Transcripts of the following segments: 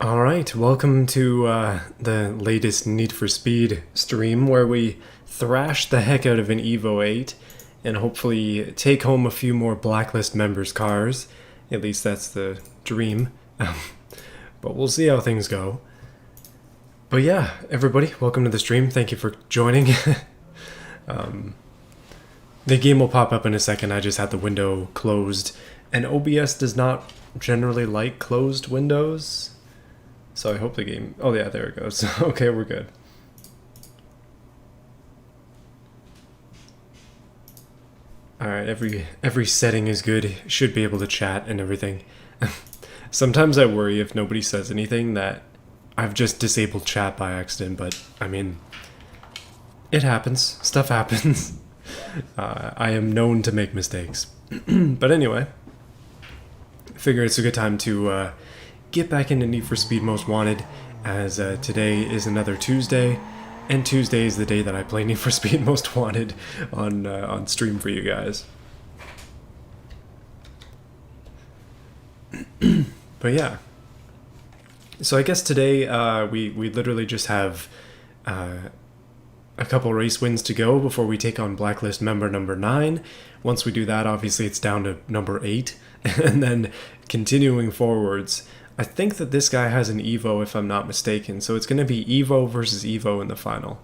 Alright, welcome to the latest Need for Speed stream where we thrash the heck out of an Evo 8 and hopefully take home a few more Blacklist members' cars. At least that's the dream. But we'll see how things go. But yeah, everybody, welcome to the stream. Thank you for joining. The game will pop up in a second. I just had the window closed. And OBS does not generally like closed windows. So I hope the game... Oh yeah, there it goes. Okay, we're good. Alright, every setting is good. Should be able to chat and everything. Sometimes I worry if nobody says anything that I've just disabled chat by accident, but I mean, it happens. Stuff happens. I am known to make mistakes. But anyway, I figure it's a good time to get back into Need for Speed Most Wanted, as today is another Tuesday, and Tuesday is the day that I play Need for Speed Most Wanted on stream for you guys. But yeah, so I guess today we literally just have a couple race wins to go before we take on Blacklist member number 9. Once we do that, obviously it's down to number 8, and then continuing forwards. I think that this guy has an Evo, if I'm not mistaken, so it's going to be Evo versus Evo in the final.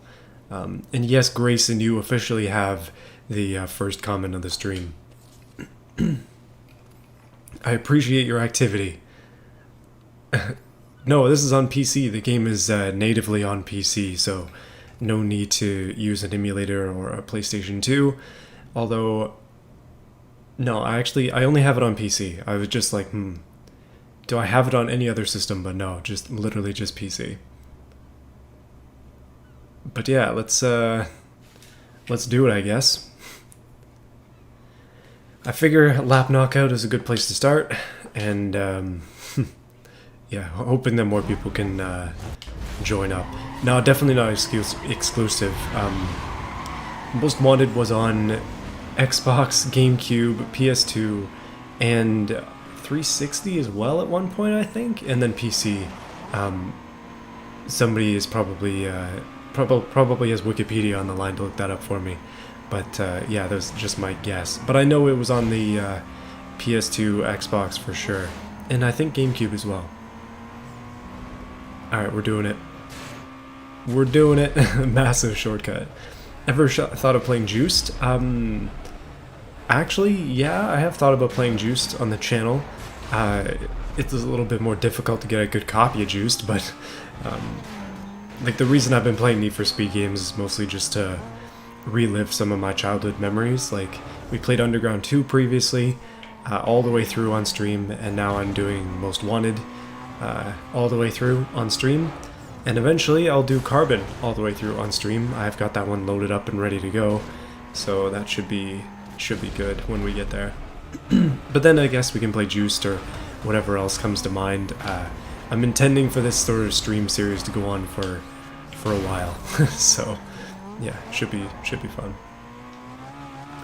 And yes, Grayson, you officially have the first comment of the stream. I appreciate your activity. No, this is on PC. The game is natively on PC, so no need to use an emulator or a PlayStation 2. Although, no, I only have it on PC. I was just like, do I have it on any other system? But no, literally just PC. But yeah, let's do it, I guess. I figure lap knockout is a good place to start, and yeah, hoping that more people can join up. No, definitely not exclusive. Most Wanted was on Xbox, GameCube, PS2, and 360 as well at one point, I think, and then PC. Somebody is probably has Wikipedia on the line to look that up for me. But yeah, that was just my guess. But I know it was on the PS2, Xbox for sure, and I think GameCube as well. Alright, we're doing it. We're doing it. Massive shortcut. Ever thought of playing Juiced? Actually, yeah, I have thought about playing Juiced on the channel. It's a little bit more difficult to get a good copy of Juiced, but like the reason I've been playing Need for Speed games is mostly just to relive some of my childhood memories. Like, we played Underground 2 previously, all the way through on stream, and now I'm doing Most Wanted all the way through on stream. And eventually I'll do Carbon all the way through on stream. I've got that one loaded up and ready to go, so that should be good when we get there. But then I guess we can play Juiced or whatever else comes to mind. I'm intending for this sort of stream series to go on for a while, so yeah, should be fun.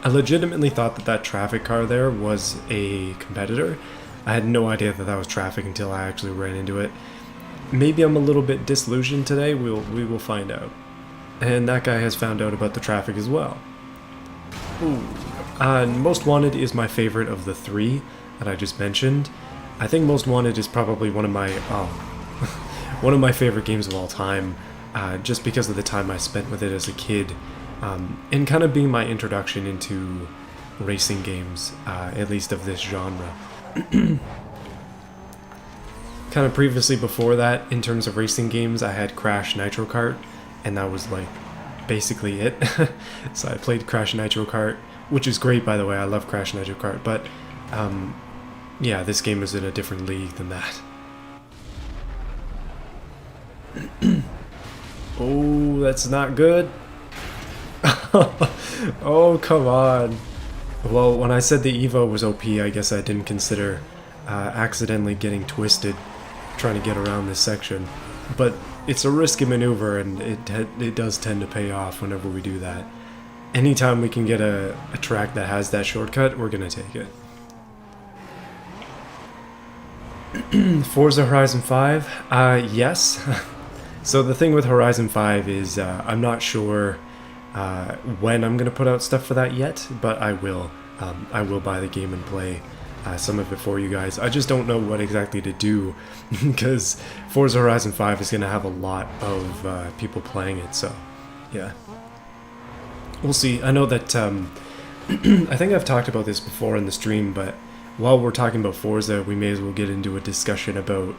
I legitimately thought that traffic car there was a competitor. I had no idea that was traffic until I actually ran into it. Maybe I'm a little bit disillusioned today. We will find out. And that guy has found out about the traffic as well. Ooh. Most Wanted is my favorite of the 3 that I just mentioned. I think Most Wanted is probably one of my one of my favorite games of all time, just because of the time I spent with it as a kid, and kind of being my introduction into racing games, at least of this genre. Kind of previously before that, in terms of racing games, I had Crash Nitro Kart, and that was like basically it. So I played Crash Nitro Kart, which is great, by the way. I love Crash Nitro Kart, but yeah, this game is in a different league than that. Oh, that's not good. Oh, come on. Well, when I said the Evo was OP, I guess I didn't consider accidentally getting twisted trying to get around this section. But it's a risky maneuver, and it does tend to pay off whenever we do that. Anytime we can get a track that has that shortcut, we're gonna take it. Forza Horizon 5? Yes. So the thing with Horizon 5 is I'm not sure when I'm going to put out stuff for that yet, but I will. I will buy the game and play some of it for you guys. I just don't know what exactly to do because Forza Horizon 5 is going to have a lot of people playing it, so yeah. We'll see. I know that I think I've talked about this before in the stream, but while we're talking about Forza, we may as well get into a discussion about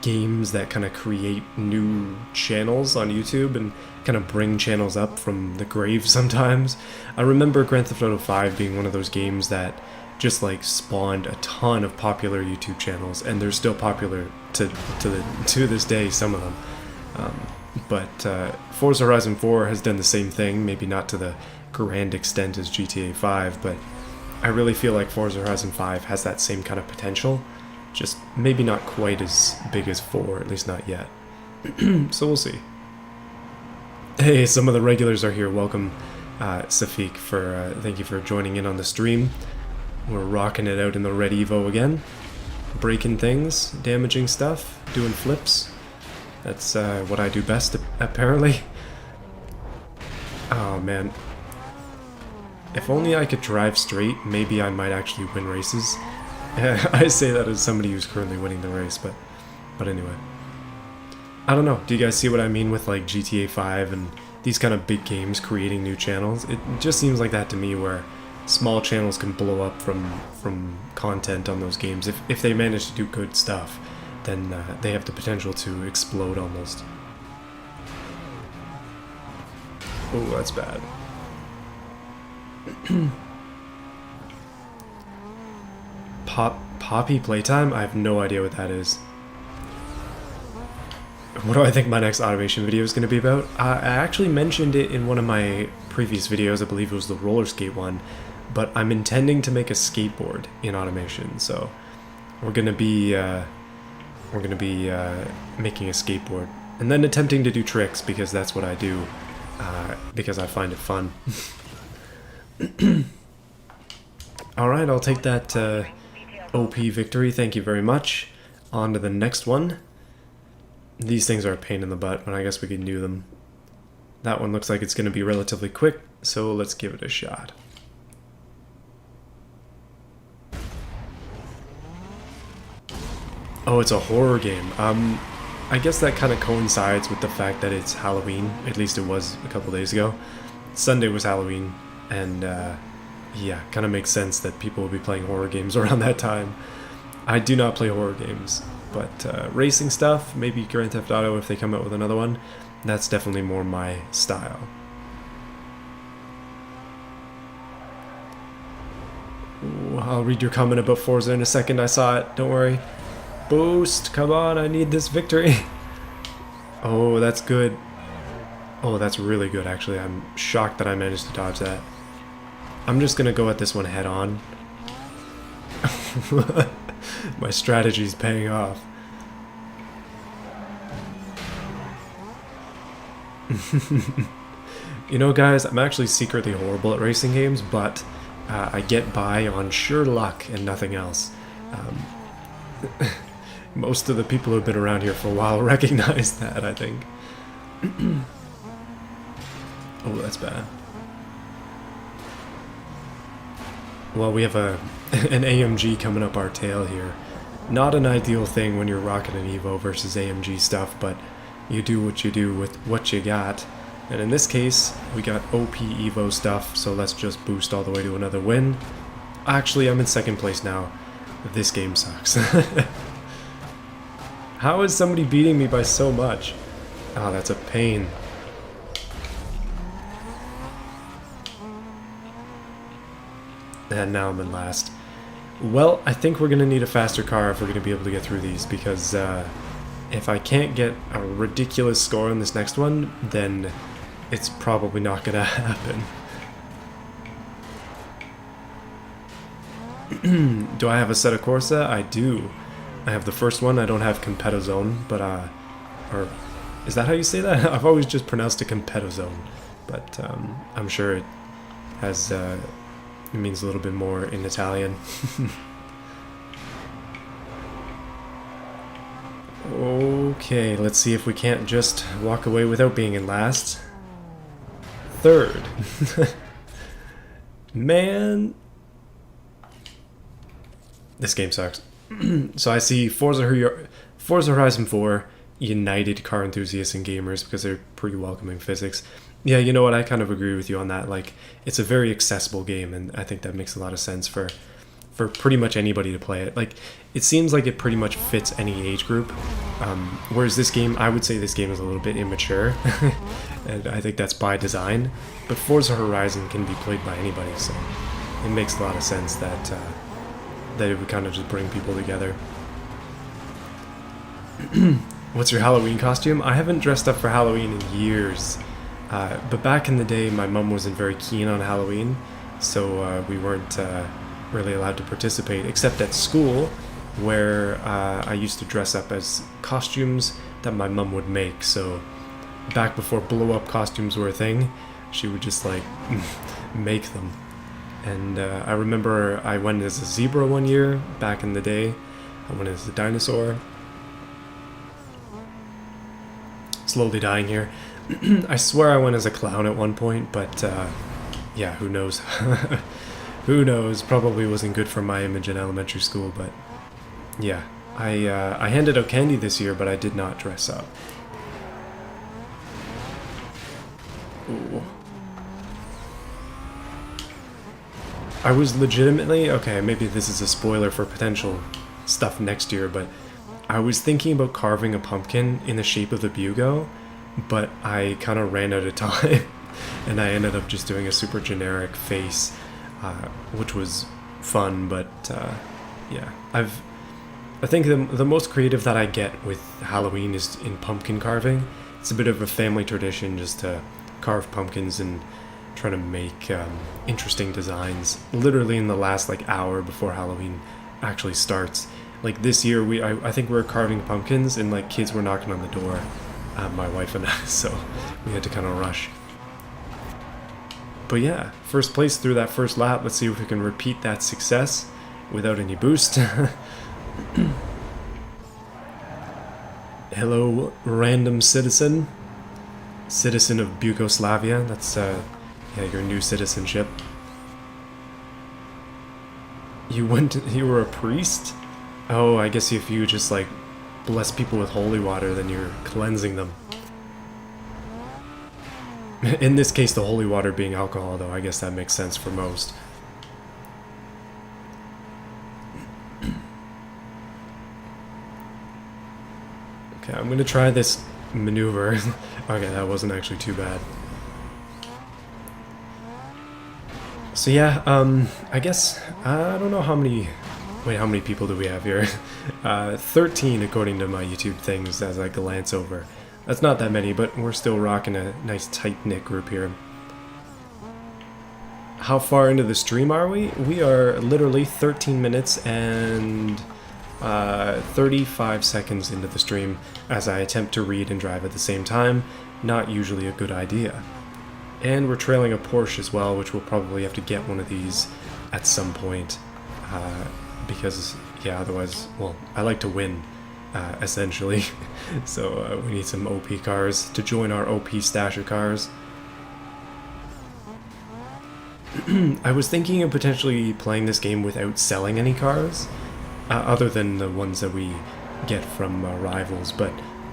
games that kind of create new channels on YouTube and kind of bring channels up from the grave sometimes. I remember Grand Theft Auto 5 being one of those games that just like spawned a ton of popular YouTube channels, and they're still popular to this day, some of them. But Forza Horizon 4 has done the same thing, maybe not to the grand extent as GTA 5, but I really feel like Forza Horizon 5 has that same kind of potential, just maybe not quite as big as 4, at least not yet. So we'll see. Hey, some of the regulars are here. Welcome, Safik, thank you for joining in on the stream. We're rocking it out in the Red Evo again. Breaking things, damaging stuff, doing flips. That's what I do best, apparently. Oh, man. If only I could drive straight, maybe I might actually win races. I say that as somebody who's currently winning the race, but anyway. I don't know, do you guys see what I mean with like GTA 5 and these kind of big games creating new channels? It just seems like that to me, where small channels can blow up from content on those games. If they manage to do good stuff, then they have the potential to explode almost. Oh, that's bad. Poppy Playtime? I have no idea what that is. What do I think my next automation video is going to be about? I actually mentioned it in one of my previous videos. I believe it was the roller skate one, but I'm intending to make a skateboard in automation. So we're going to be making a skateboard and then attempting to do tricks, because that's what I do, because I find it fun. Alright, I'll take that OP victory, thank you very much. On to the next one. These things are a pain in the butt, but I guess we can do them. That one looks like it's going to be relatively quick, so let's give it a shot. Oh, it's a horror game. I guess that kind of coincides with the fact that it's Halloween. At least it was a couple days ago. Sunday was Halloween, and yeah, kind of makes sense that people will be playing horror games around that time. I do not play horror games, but racing stuff, maybe Grand Theft Auto if they come out with another one, that's definitely more my style. Ooh, I'll read your comment about Forza in a second, I saw it, don't worry. Boost, come on, I need this victory. Oh, that's good. Oh, that's really good, actually. I'm shocked that I managed to dodge that. I'm just gonna go at this one head on. My strategy's paying off. You know, guys, I'm actually secretly horrible at racing games, but I get by on sheer luck and nothing else. Most of the people who've been around here for a while recognize that, I think. Oh, that's bad. Well, we have an AMG coming up our tail here. Not an ideal thing when you're rocking an Evo versus AMG stuff, but you do what you do with what you got. And in this case, we got OP Evo stuff, so let's just boost all the way to another win. Actually, I'm in second place now. This game sucks. How is somebody beating me by so much? Oh, that's a pain. And now I'm in last. Well, I think we're going to need a faster car if we're going to be able to get through these, because if I can't get a ridiculous score on this next one, then it's probably not going to happen. Do I have a Assetto Corsa? I do. I have the first one. I don't have Competto Zone, but or is that how you say that? I've always just pronounced it Competto Zone, but I'm sure it has it means a little bit more in Italian. Okay, let's see if we can't just walk away without being in last. Third. Man. This game sucks. So I see Forza Horizon 4 united car enthusiasts and gamers because they're pretty welcoming physics. Yeah, you know what? I kind of agree with you on that. Like, it's a very accessible game, and I think that makes a lot of sense for pretty much anybody to play it. Like, it seems like it pretty much fits any age group. Whereas this game, I would say this game is a little bit immature, and I think that's by design. But Forza Horizon can be played by anybody, so it makes a lot of sense that it would kind of just bring people together. What's your Halloween costume? I haven't dressed up for Halloween in years. But back in the day, my mom wasn't very keen on Halloween, so we weren't really allowed to participate, except at school, where I used to dress up as costumes that my mom would make. So back before blow-up costumes were a thing, she would just like make them. And I remember I went as a zebra one year, back in the day. I went as a dinosaur. Slowly dying here. I swear I went as a clown at one point, but yeah, who knows? Who knows? Probably wasn't good for my image in elementary school, but yeah. I handed out candy this year, but I did not dress up. Ooh. I was legitimately, okay, maybe this is a spoiler for potential stuff next year, but I was thinking about carving a pumpkin in the shape of the Bugo, but I kind of ran out of time, and I ended up just doing a super generic face, which was fun, but yeah. I think the most creative that I get with Halloween is in pumpkin carving. It's a bit of a family tradition just to carve pumpkins and try to make interesting designs. Literally in the last like hour before Halloween actually starts. Like this year, I think we were carving pumpkins and like kids were knocking on the door, my wife and I, so we had to kind of rush. But yeah, first place through that first lap. Let's see if we can repeat that success without any boost. Hello, random citizen. Citizen of Yugoslavia. That's yeah, your new citizenship. You were a priest? Oh, I guess if you just like bless people with holy water, then you're cleansing them. In this case, the holy water being alcohol, though, I guess that makes sense for most. Okay, I'm gonna try this maneuver. Okay, that wasn't actually too bad. So yeah, I guess, I don't know how many... Wait, how many people do we have here? 13 according to my YouTube things as I glance over. That's not that many, but we're still rocking a nice tight-knit group here. How far into the stream are we? We are literally 13 minutes and 35 seconds into the stream as I attempt to read and drive at the same time. Not usually a good idea. And we're trailing a Porsche as well, which we'll probably have to get one of these at some point. Because, yeah, otherwise, well, I like to win, essentially. So we need some OP cars to join our OP stash of cars. I was thinking of potentially playing this game without selling any cars, other than the ones that we get from rivals, but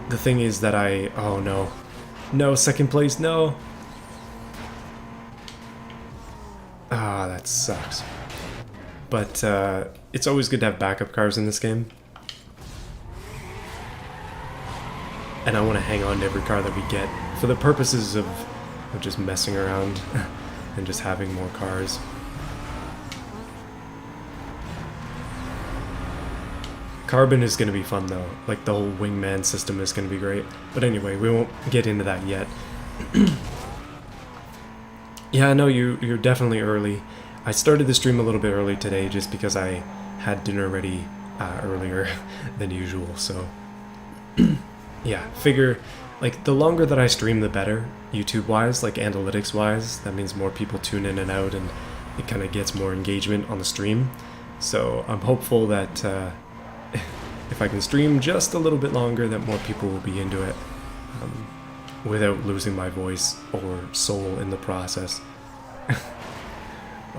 the thing is that oh no. No, second place, no! Ah, that sucks. But it's always good to have backup cars in this game. And I want to hang on to every car that we get for the purposes of just messing around and just having more cars. Carbon is going to be fun though. Like the whole wingman system is going to be great. But anyway, we won't get into that yet. Yeah, no, you're definitely early. I started the stream a little bit early today just because I had dinner ready earlier than usual, so yeah, figure like the longer that I stream the better, YouTube-wise, like analytics-wise. That means more people tune in and out and it kind of gets more engagement on the stream. So I'm hopeful that if I can stream just a little bit longer, that more people will be into it without losing my voice or soul in the process.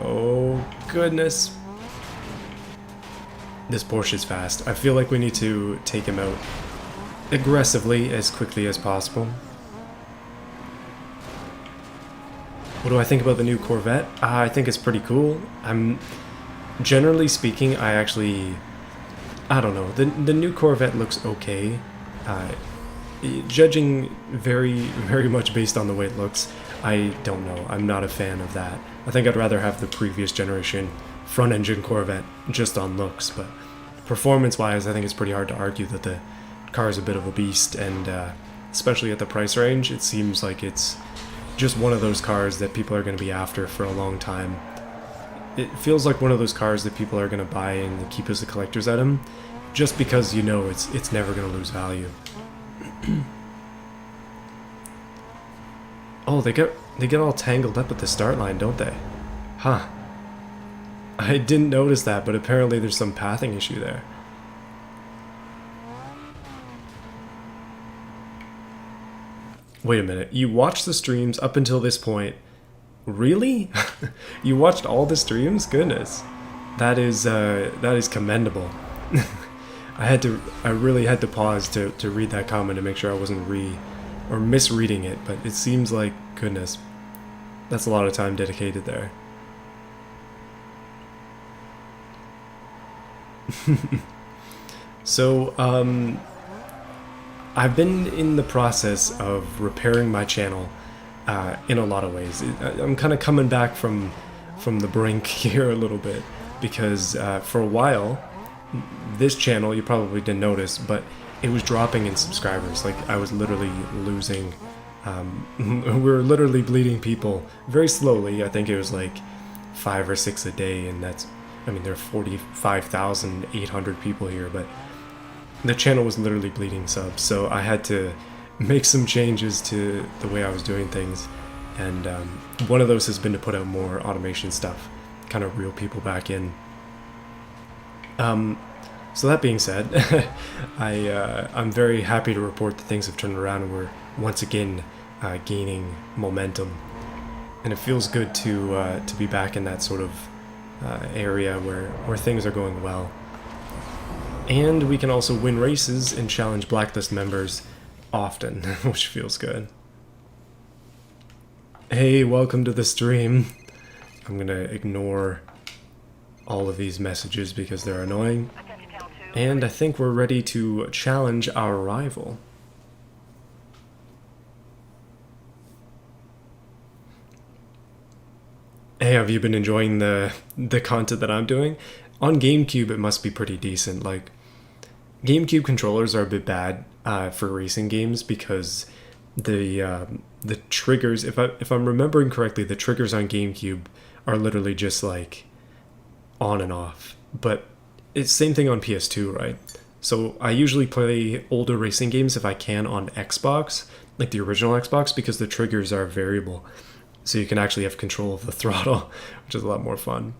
Oh, goodness. This Porsche's fast. I feel like we need to take him out aggressively as quickly as possible. What do I think about the new Corvette? I think it's pretty cool. Generally speaking, I don't know. The new Corvette looks okay. Judging very much based on the way it looks, I don't know. I'm not a fan of that. I think I'd rather have the previous generation front-engine Corvette just on looks, but performance-wise, I think it's pretty hard to argue that the car is a bit of a beast, and especially at the price range, it seems like it's just one of those cars that people are going to be after for a long time. It feels like one of those cars that people are going to buy and keep as a collector's item, just because you know it's never going to lose value. Oh, they get all tangled up at the start line, don't they? Huh. I didn't notice that, but apparently there's some pathing issue there. Wait a minute, you watched the streams up until this point. Really? You watched all the streams? Goodness. That is commendable. I really had to pause to read that comment to make sure I wasn't misreading it, but it seems like, goodness, that's a lot of time dedicated there. So, I've been in the process of repairing my channel in a lot of ways. I'm kind of coming back from the brink here a little bit, because for a while, this channel, you probably didn't notice, but it was dropping in subscribers. Like, I was literally losing, we were literally bleeding people very slowly. I think it was like 5 or 6 a day, and there are 45,800 people here, but the channel was literally bleeding subs, so I had to make some changes to the way I was doing things, and one of those has been to put out more automation stuff, kind of reel people back in. So that being said, I'm very happy to report that things have turned around and we're once again gaining momentum, and it feels good to be back in that sort of area where things are going well. And we can also win races and challenge Blacklist members often, which feels good. Hey, welcome to the stream. I'm gonna ignore all of these messages because they're annoying. And I think we're ready to challenge our rival. Hey, have you been enjoying the content that I'm doing? On GameCube, it must be pretty decent. Like, GameCube controllers are a bit bad for racing games because the triggers, if I'm remembering correctly, the triggers on GameCube are literally just like on and off. But it's same thing on PS2, right? So I usually play older racing games if I can on Xbox, like the original Xbox, because the triggers are variable. So you can actually have control of the throttle, which is a lot more fun.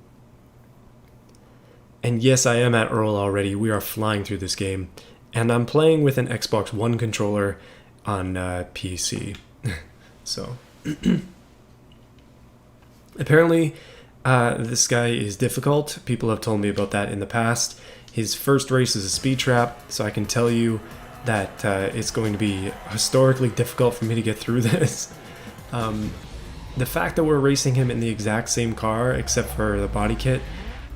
And yes, I am at Earl already. We are flying through this game. And I'm playing with an Xbox One controller on PC. So, apparently, this guy is difficult. People have told me about that in the past. His first race is a speed trap, so I can tell you that it's going to be historically difficult for me to get through this. The fact that we're racing him in the exact same car, except for the body kit,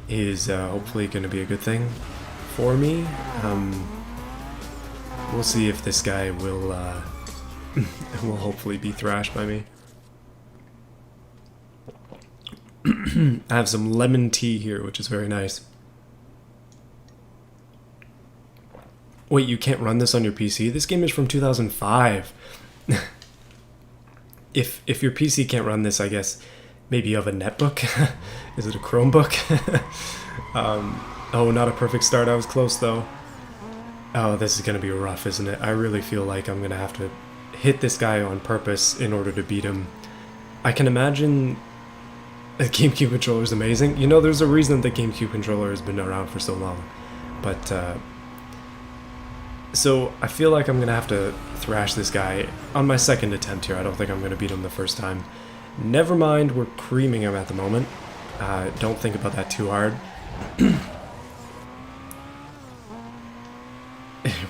is hopefully going to be a good thing for me. We'll see if this guy will will hopefully be thrashed by me. I have some lemon tea here, which is very nice. Wait, you can't run this on your PC? This game is from 2005. If your PC can't run this, I guess maybe you have a netbook? Is it a Chromebook? Oh, not a perfect start. I was close, though. Oh, this is going to be rough, isn't it? I really feel like I'm going to have to hit this guy on purpose in order to beat him. I can imagine the GameCube controller is amazing. You know, there's a reason the GameCube controller has been around for so long. But So I feel like I'm going to have to thrash this guy on my second attempt here. I don't think I'm going to beat him the first time. Never mind, we're creaming him at the moment. Don't think about that too hard.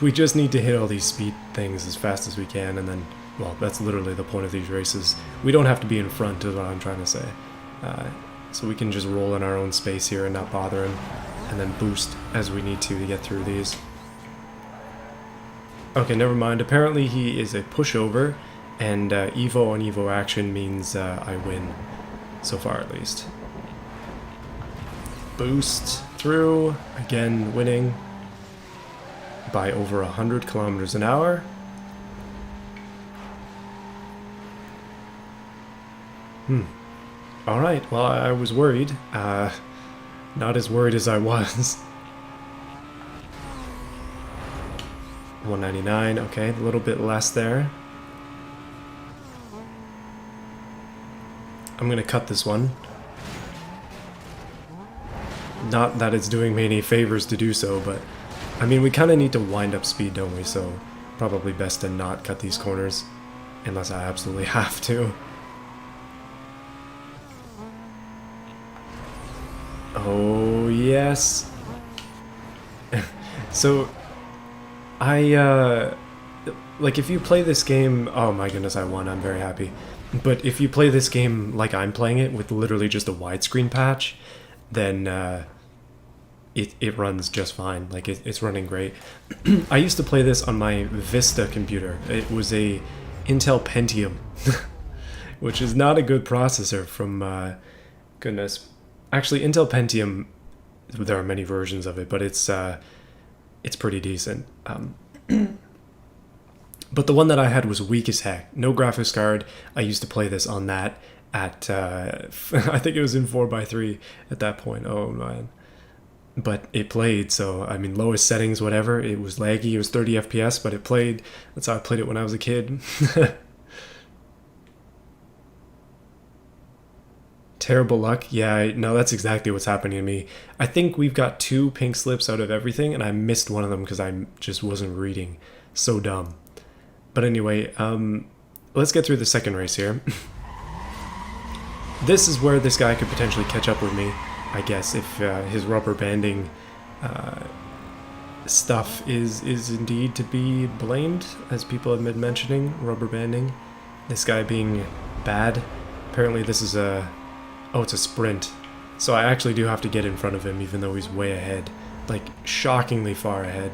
We just need to hit all these speed things as fast as we can, and then, well, that's literally the point of these races. We don't have to be in front, is what I'm trying to say. So we can just roll in our own space here and not bother him, and then boost as we need to get through these. Okay, never mind. Apparently he is a pushover, and Evo on Evo action means I win, so far at least. Boost through, again winning by over 100 kilometers an hour. Alright, well, I was worried. Not as worried as I was. 199, okay, a little bit less there. I'm gonna cut this one. Not that it's doing me any favors to do so, but I mean, we kind of need to wind up speed, don't we? So probably best to not cut these corners unless I absolutely have to. Oh, yes. So like, if you play this game, oh my goodness, I won, I'm very happy. But if you play this game like I'm playing it, with literally just a widescreen patch, then it runs just fine. Like, it's running great. I used to play this on my Vista computer. It was a Intel Pentium, which is not a good processor from, goodness. Actually, Intel Pentium, there are many versions of it, but it's pretty decent. But the one that I had was weak as heck. No graphics card. I used to play this on that at, I think it was in 4x3 at that point. Oh, man. But it played, so, I mean, lowest settings, whatever. It was laggy. It was 30 FPS, but it played. That's how I played it when I was a kid. Terrible luck. Yeah, no, that's exactly what's happening to me. I think we've got 2 pink slips out of everything, and I missed one of them because I just wasn't reading. So dumb. But anyway, let's get through the second race here. This is where this guy could potentially catch up with me, I guess, if his rubber banding stuff is indeed to be blamed, as people have been mentioning, rubber banding. This guy being bad. Apparently this is a... Oh, it's a sprint. So I actually do have to get in front of him, even though he's way ahead. Like, shockingly far ahead.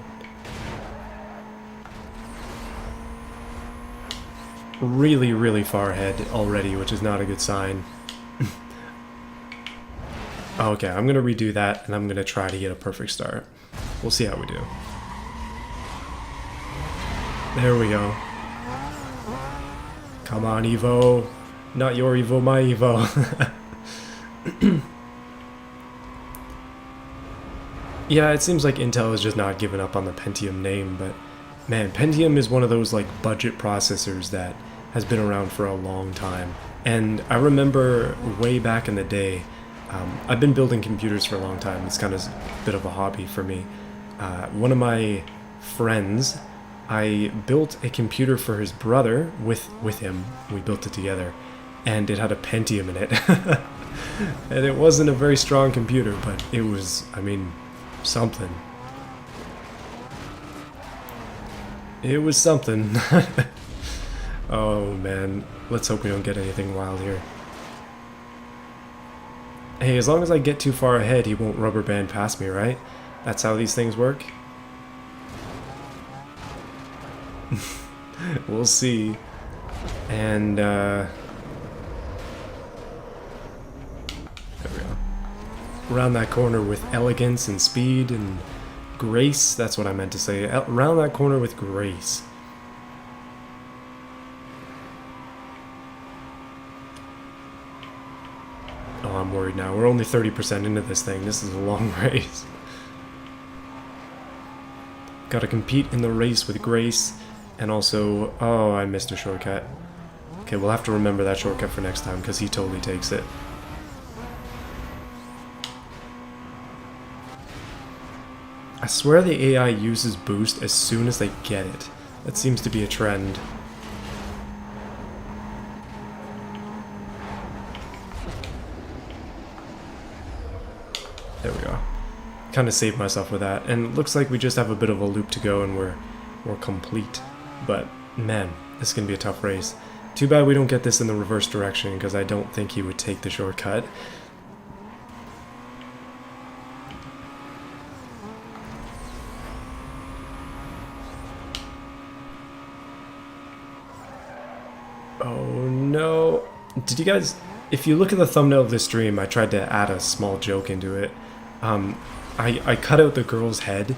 Really, really far ahead already, which is not a good sign. Okay, I'm gonna redo that, and I'm gonna try to get a perfect start. We'll see how we do. There we go. Come on, Evo. Not your Evo, my Evo. Yeah, it seems like Intel is just not giving up on the Pentium name, but man, Pentium is one of those like budget processors that has been around for a long time. And I remember way back in the day, I've been building computers for a long time. It's kind of a bit of a hobby for me. One of my friends, I built a computer for his brother with him. We built it together, and it had a Pentium in it. And it wasn't a very strong computer, but it was, I mean, something. It was something. Oh man, let's hope we don't get anything wild here. Hey, as long as I get too far ahead, he won't rubber band past me, right? That's how these things work? We'll see. And, there we go. Around that corner with elegance and speed and grace. That's what I meant to say. Around that corner with grace. Oh, I'm worried now. We're only 30% into this thing. This is a long race. Gotta compete in the race with grace. And also... Oh, I missed a shortcut. Okay, we'll have to remember that shortcut for next time, because he totally takes it. I swear the AI uses boost as soon as they get it. That seems to be a trend. There we go. Kind of saved myself with that. And it looks like we just have a bit of a loop to go and we're complete. But man, this is going to be a tough race. Too bad we don't get this in the reverse direction because I don't think he would take the shortcut. Oh no. Did you guys, if you look at the thumbnail of this stream, I tried to add a small joke into it. I cut out the girl's head,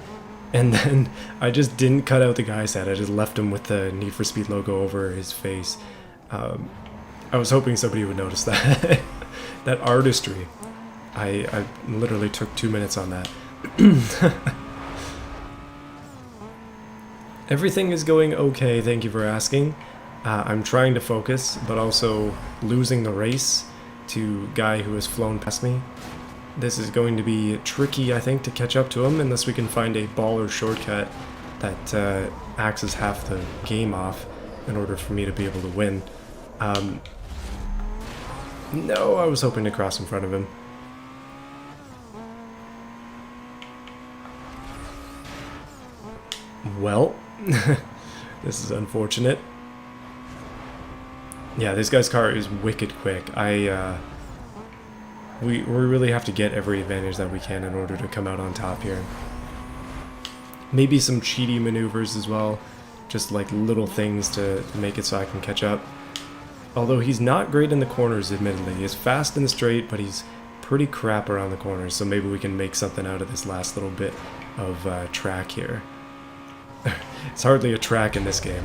and then I just didn't cut out the guy's head. I just left him with the Need for Speed logo over his face. I was hoping somebody would notice that. That artistry. I literally took 2 minutes on that. Everything is going okay, thank you for asking. I'm trying to focus, but also losing the race to guy who has flown past me. This is going to be tricky, I think, to catch up to him unless we can find a baller shortcut that axes half the game off in order for me to be able to win. No, I was hoping to cross in front of him. Well, this is unfortunate. Yeah, this guy's car is wicked quick. We really have to get every advantage that we can in order to come out on top here. Maybe some cheaty maneuvers as well, just like little things to make it so I can catch up. Although he's not great in the corners, admittedly. He's fast in the straight, but he's pretty crap around the corners, so maybe we can make something out of this last little bit of track here. It's hardly a track in this game.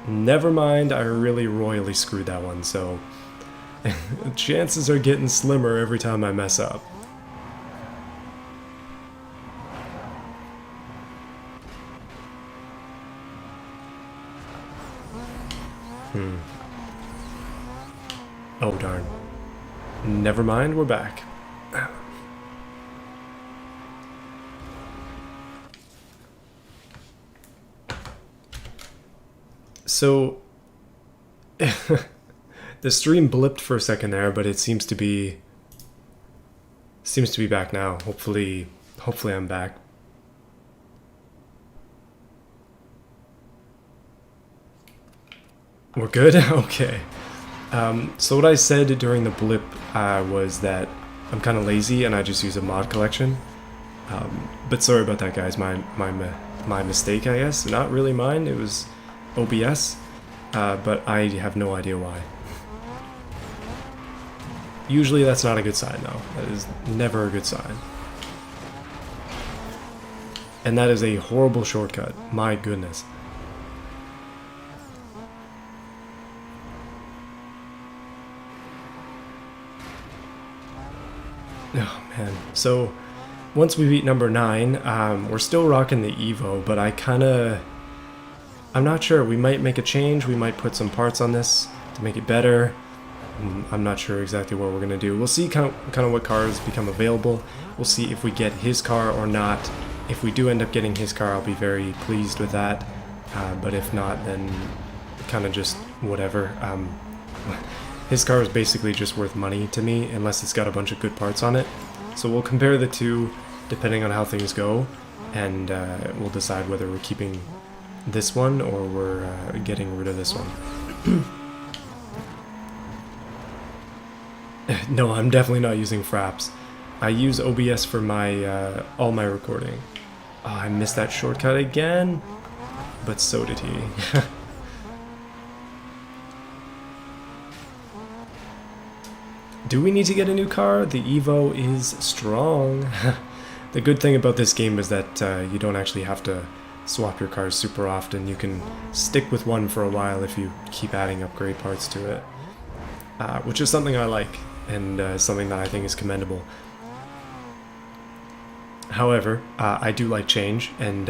Never mind, I really royally screwed that one, so chances are getting slimmer every time I mess up. Oh darn. Never mind, we're back. So the stream blipped for a second there, but it seems to be back now. Hopefully I'm back. We're good? Okay. So what I said during the blip was that I'm kind of lazy and I just use a mod collection. But sorry about that, guys. My mistake, I guess. Not really mine. It was OBS, but I have no idea why. Usually that's not a good sign, though. That is never a good sign. And that is a horrible shortcut. My goodness. Oh man. So once we beat number 9, we're still rocking the Evo, but I'm not sure. We might make a change. We might put some parts on this to make it better. I'm not sure exactly what we're going to do. We'll see kind of what cars become available. We'll see if we get his car or not. If we do end up getting his car, I'll be very pleased with that. But if not, then kind of just whatever. His car is basically just worth money to me, unless it's got a bunch of good parts on it. So we'll compare the two, depending on how things go, and we'll decide whether we're keeping this one or we're getting rid of this one. No, I'm definitely not using Fraps. I use OBS for my all my recording. Oh, I missed that shortcut again, but so did he. Do we need to get a new car? The Evo is strong. The good thing about this game is that you don't actually have to swap your cars super often. You can stick with one for a while if you keep adding upgrade parts to it, which is something I like and something that I think is commendable. However, I do like change, and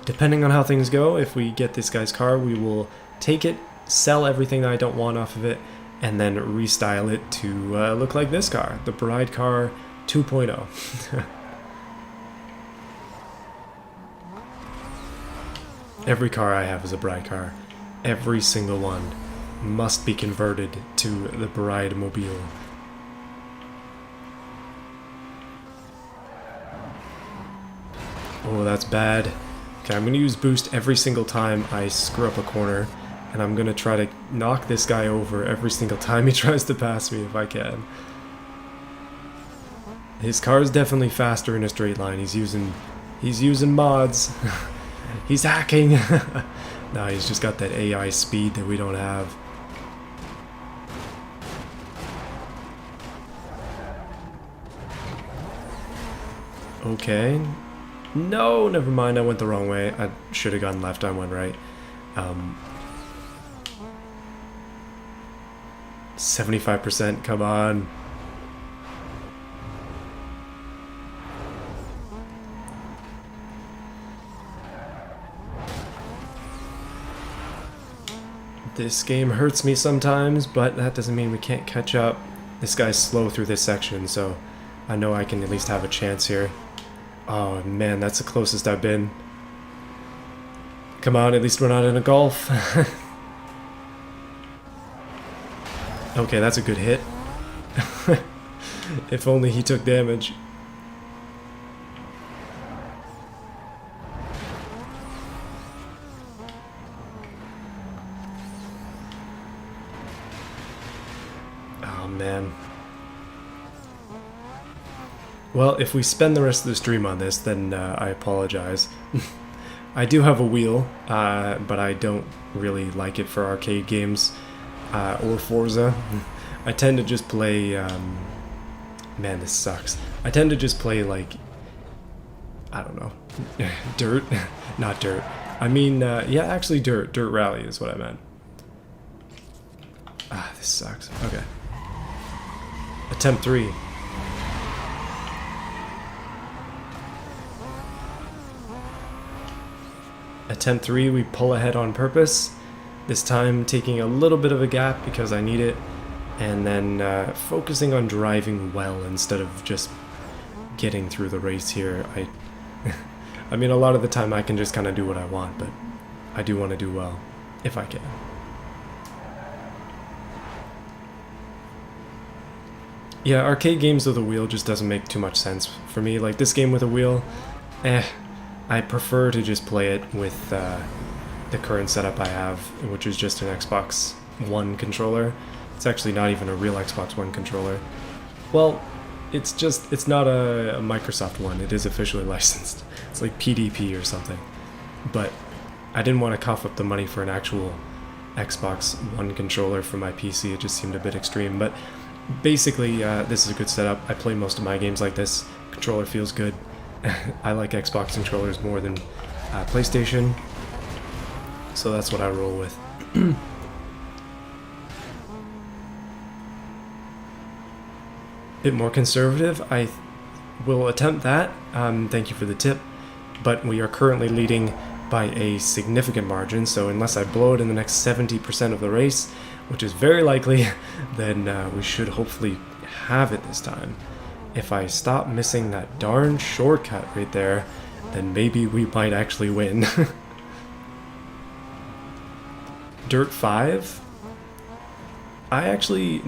depending on how things go, if we get this guy's car, we will take it, sell everything that I don't want off of it, and then restyle it to look like this car, the bride car 2.0. Every car I have is a bride car. Every single one must be converted to the bride mobile. Oh, that's bad. Okay, I'm going to use boost every single time I screw up a corner, and I'm going to try to knock this guy over every single time he tries to pass me if I can. His car is definitely faster in a straight line. He's using mods. He's hacking. No, he's just got that AI speed that we don't have. Okay. No, never mind. I went the wrong way. I should have gone left. I went right. 75%. Come on. This game hurts me sometimes, but that doesn't mean we can't catch up. This guy's slow through this section, so I know I can at least have a chance here. Oh man, that's the closest I've been. Come on, at least we're not in a Golf. Okay, that's a good hit. If only he took damage. Oh man. Well, if we spend the rest of the stream on this, then I apologize. I do have a wheel, but I don't really like it for arcade games or Forza. I tend to just play... man, this sucks. I tend to just play, like... I don't know. Dirt? Not dirt. I mean, yeah, actually dirt. Dirt Rally is what I meant. Ah, this sucks. Okay. Attempt 3. Attempt 3, we pull ahead on purpose. This time taking a little bit of a gap because I need it. And then focusing on driving well instead of just getting through the race here. I mean, a lot of the time I can just kind of do what I want, but I do want to do well, if I can. Yeah, arcade games with a wheel just doesn't make too much sense for me. Like, this game with a wheel, I prefer to just play it with the current setup I have, which is just an Xbox One controller. It's actually not even a real Xbox One controller. Well, it's not a Microsoft one. It is officially licensed. It's like PDP or something. But I didn't want to cough up the money for an actual Xbox One controller for my PC. It just seemed a bit extreme. But basically, this is a good setup. I play most of my games like this. Controller feels good. I like Xbox controllers more than PlayStation. So that's what I roll with. Bit more conservative. I will attempt that. Thank you for the tip. But we are currently leading by a significant margin, so unless I blow it in the next 70% of the race, which is very likely, then we should hopefully have it this time. If I stop missing that darn shortcut right there, then maybe we might actually win. Dirt 5? I actually,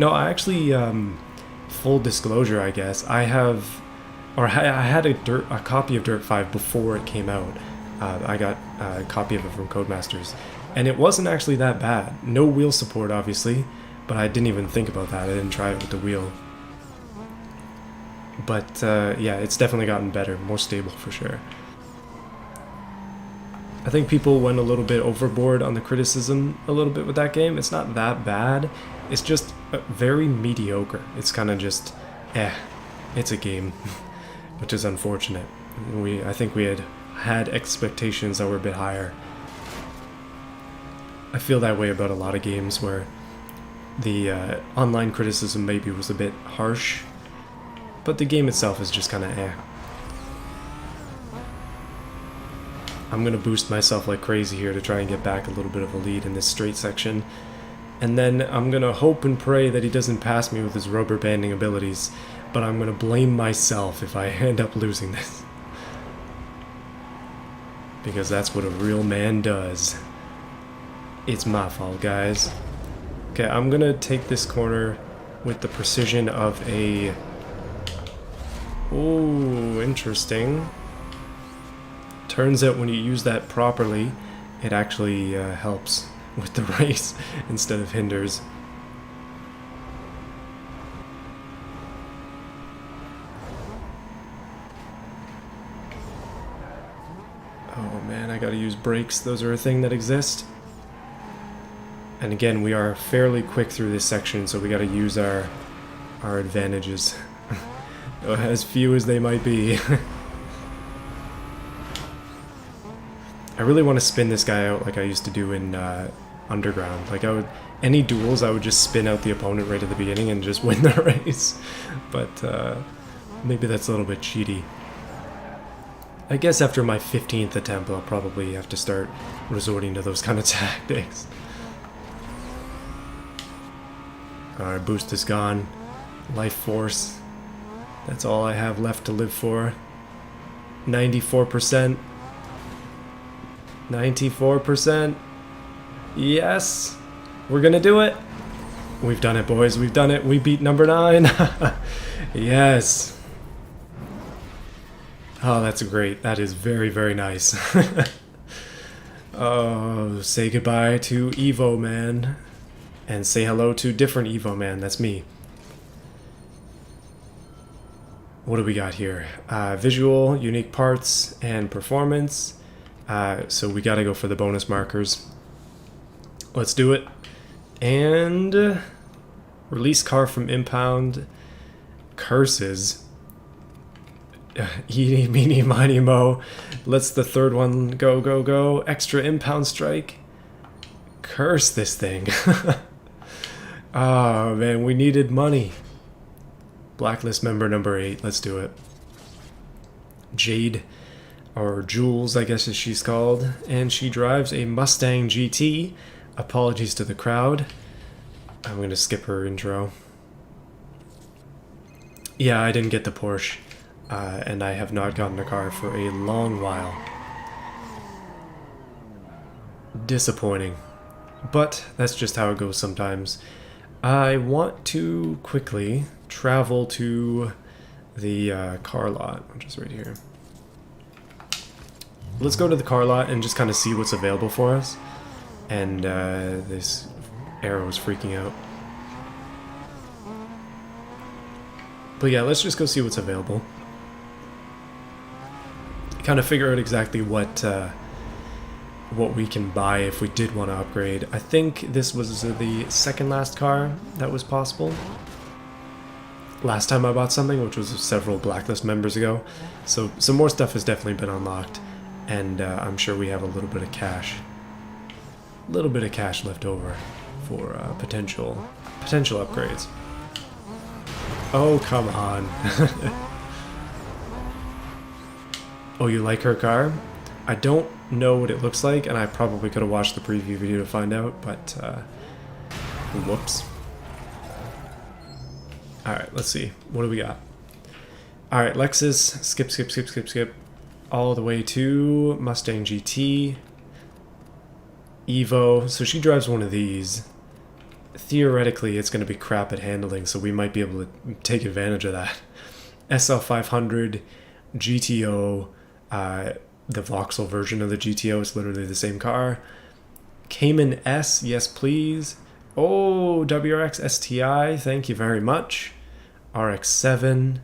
full disclosure, I guess, I had a copy of Dirt 5 before it came out. I got a copy of it from Codemasters, and it wasn't actually that bad. No wheel support, obviously, but I didn't even think about that. I didn't try it with the wheel. But yeah, it's definitely gotten better, more stable for sure. I think people went a little bit overboard on the criticism a little bit with that game. It's not that bad. It's just very mediocre. It's kind of just, it's a game, which is unfortunate. I think we had expectations that were a bit higher. I feel that way about a lot of games where the online criticism maybe was a bit harsh, but the game itself is just kind of I'm gonna boost myself like crazy here to try and get back a little bit of a lead in this straight section. And then I'm gonna hope and pray that he doesn't pass me with his rubber banding abilities, but I'm gonna blame myself if I end up losing this. Because that's what a real man does. It's my fault, guys. Okay, I'm gonna take this corner with the precision of a... Ooh, interesting. Turns out when you use that properly, it actually helps with the race instead of hinders. Oh man, I gotta use brakes. Those are a thing that exist. And again, we are fairly quick through this section, so we gotta use our advantages. As few as they might be. I really want to spin this guy out like I used to do in Underground. Like any duels, I would just spin out the opponent right at the beginning and just win the race. But maybe that's a little bit cheaty. I guess after my 15th attempt, I'll probably have to start resorting to those kind of tactics. Alright, boost is gone. Life force. That's all I have left to live for. 94%. 94%. Yes! We're gonna do it! We've done it, boys. We've done it. We beat number 9. Yes! Oh, that's great. That is very, very nice. Oh, say goodbye to Evo Man. And say hello to different Evo Man. That's me. What do we got here? Visual, unique parts, and performance. So we gotta go for the bonus markers. Let's do it. And release car from impound. Curses. Eeny, meeny, miny, mo. Let's the third one go, go, go. Extra impound strike. Curse this thing. Oh man, we needed money. Blacklist member number 8. Let's do it. Jade. Or Jules, I guess as she's called, and she drives a Mustang GT. Apologies to the crowd. I'm going to skip her intro. Yeah, I didn't get the Porsche, and I have not gotten a car for a long while. Disappointing. But that's just how it goes sometimes. I want to quickly travel to the car lot, which is right here. Let's go to the car lot and just kind of see what's available for us. And this arrow is freaking out. But yeah, let's just go see what's available. Kind of figure out exactly what we can buy if we did want to upgrade. I think this was the second last car that was possible. Last time I bought something, which was several Blacklist members ago. So some more stuff has definitely been unlocked. And I'm sure we have a little bit of cash. A little bit of cash left over for potential upgrades. Oh, come on. Oh, you like her car? I don't know what it looks like, and I probably could have watched the preview video to find out, but whoops. Alright, let's see. What do we got? Alright, Lexus. Skip, skip, skip, skip, skip. All the way to Mustang GT. Evo. So she drives one of these. Theoretically, it's going to be crap at handling, so we might be able to take advantage of that. SL500, GTO, the Vauxhall version of the GTO is literally the same car. Cayman S, yes please. Oh, WRX STI, thank you very much. RX-7.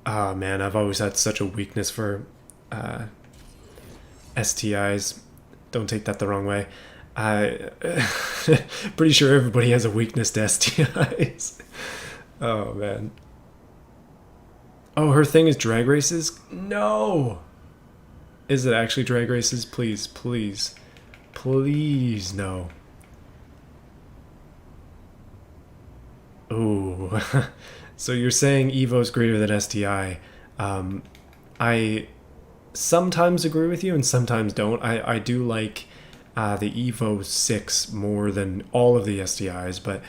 Ah, man, I've always had such a weakness for STIs. Don't take that the wrong way. Pretty sure everybody has a weakness to STIs. Oh, man. Oh, her thing is drag races? No! Is it actually drag races? Please, please. Please, no. Ooh. So you're saying Evo's greater than STI. I sometimes agree with you and sometimes don't. I do like the Evo 6 more than all of the STIs, but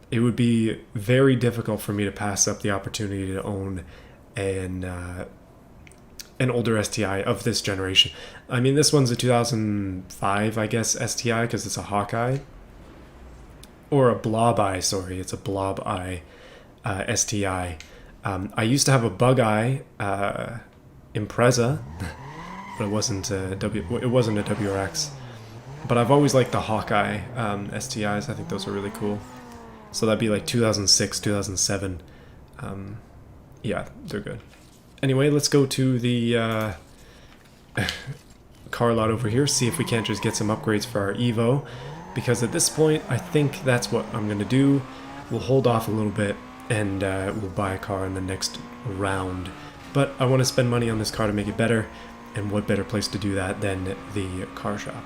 it would be very difficult for me to pass up the opportunity to own an older STI of this generation. I mean, this one's a 2005, I guess, STI because it's a Hawkeye. Or a Blob Eye, sorry, it's a Blob Eye STI. I used to have a Bug Eye Impreza, but it wasn't a WRX. But I've always liked the Hawkeye STIs. I think those are really cool. So that'd be like 2006, 2007. Yeah, they're good. Anyway, let's go to the car lot over here, see if we can't just get some upgrades for our Evo. Because at this point, I think that's what I'm going to do. We'll hold off a little bit and we'll buy a car in the next round. But I want to spend money on this car to make it better, and what better place to do that than the car shop.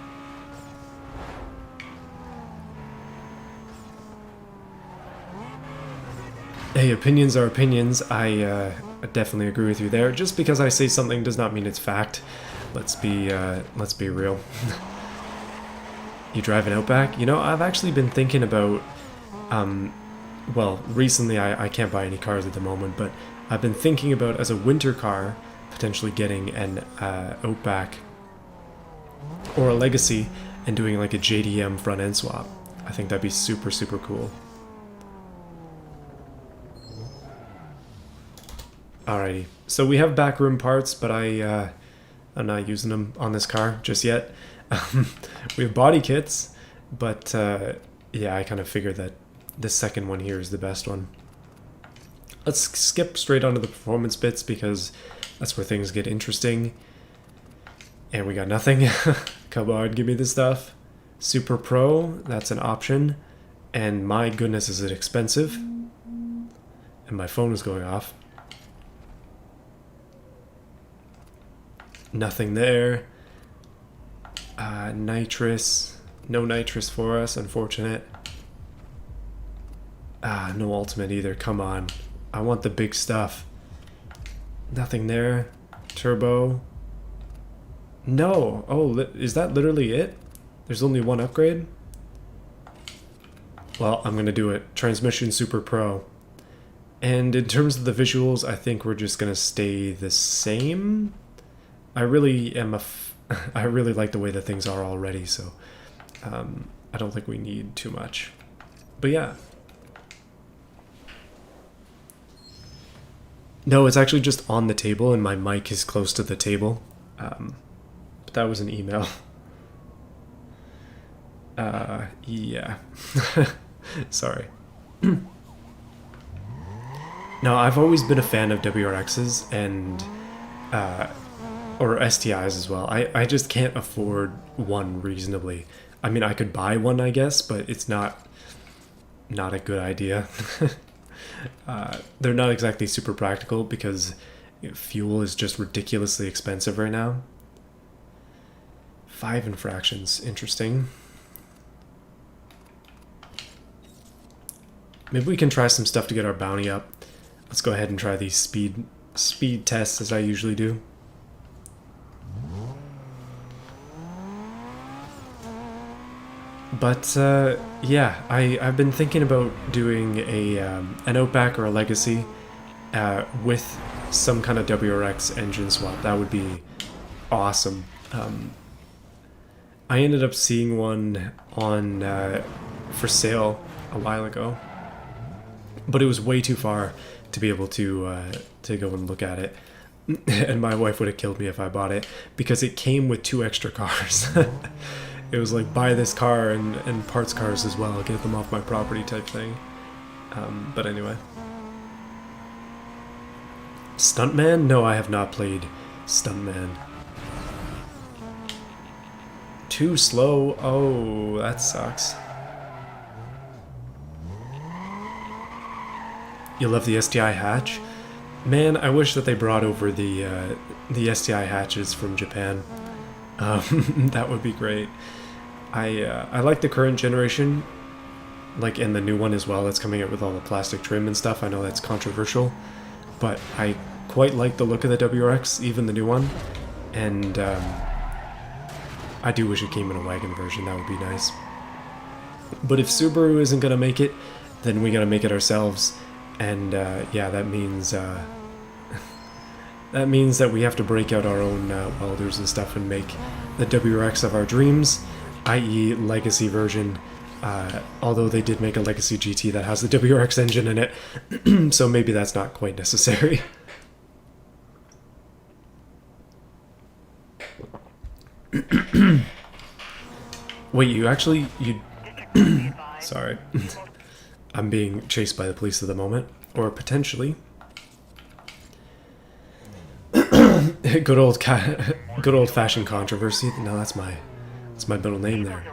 Hey, opinions are opinions. I definitely agree with you there. Just because I say something does not mean it's fact. Let's be real. You drive an Outback? You know, I've actually been thinking about, well, recently I can't buy any cars at the moment, but I've been thinking about, as a winter car, potentially getting an Outback or a Legacy and doing like a JDM front end swap. I think that'd be super, super cool. Alrighty, so we have backroom parts, but I'm not using them on this car just yet. We have body kits, but yeah, I kind of figured that the second one here is the best one. Let's skip straight onto the performance bits because that's where things get interesting. And we got nothing. Come on, give me the stuff. Super Pro, that's an option. And my goodness, is it expensive? And my phone is going off. Nothing there. Nitrous. No nitrous for us, unfortunate. No ultimate either. Come on. I want the big stuff. Nothing there. Turbo. No. Oh, is that literally it? There's only one upgrade? Well, I'm going to do it. Transmission Super Pro. And in terms of the visuals, I think we're just going to stay the same. I really am I really like the way that things are already, so I don't think we need too much. But yeah. No, it's actually just on the table and my mic is close to the table. But that was an email. Yeah. Sorry. No, I've always been a fan of WRXs and or STIs as well. I just can't afford one reasonably. I mean, I could buy one, I guess, but it's not a good idea. They're not exactly super practical because fuel is just ridiculously expensive right now. 5 infractions, interesting. Maybe we can try some stuff to get our bounty up. Let's go ahead and try these speed tests as I usually do. But yeah, I've been thinking about doing an Outback or a Legacy with some kind of WRX engine swap. That would be awesome. I ended up seeing one on for sale a while ago, but it was way too far to be able to go and look at it. And my wife would have killed me if I bought it because it came with 2 extra cars. It was like, buy this car and parts cars as well, get them off my property type thing. But anyway. Stuntman? No, I have not played Stuntman. Too slow? Oh, that sucks. You love the STI hatch? Man, I wish that they brought over the STI hatches from Japan. That would be great. I like the current generation, like in the new one as well that's coming out with all the plastic trim and stuff. I know that's controversial, but I quite like the look of the WRX, even the new one, and I do wish it came in a wagon version. That would be nice. But if Subaru isn't gonna make it, then we gotta make it ourselves, and yeah, that means that means that we have to break out our own welders and stuff and make the WRX of our dreams, i.e. Legacy version. Although they did make a Legacy GT that has the WRX engine in it, so maybe that's not quite necessary. Wait, you sorry. I'm being chased by the police at the moment, or potentially. Good old-fashioned controversy. No, that's my middle name there.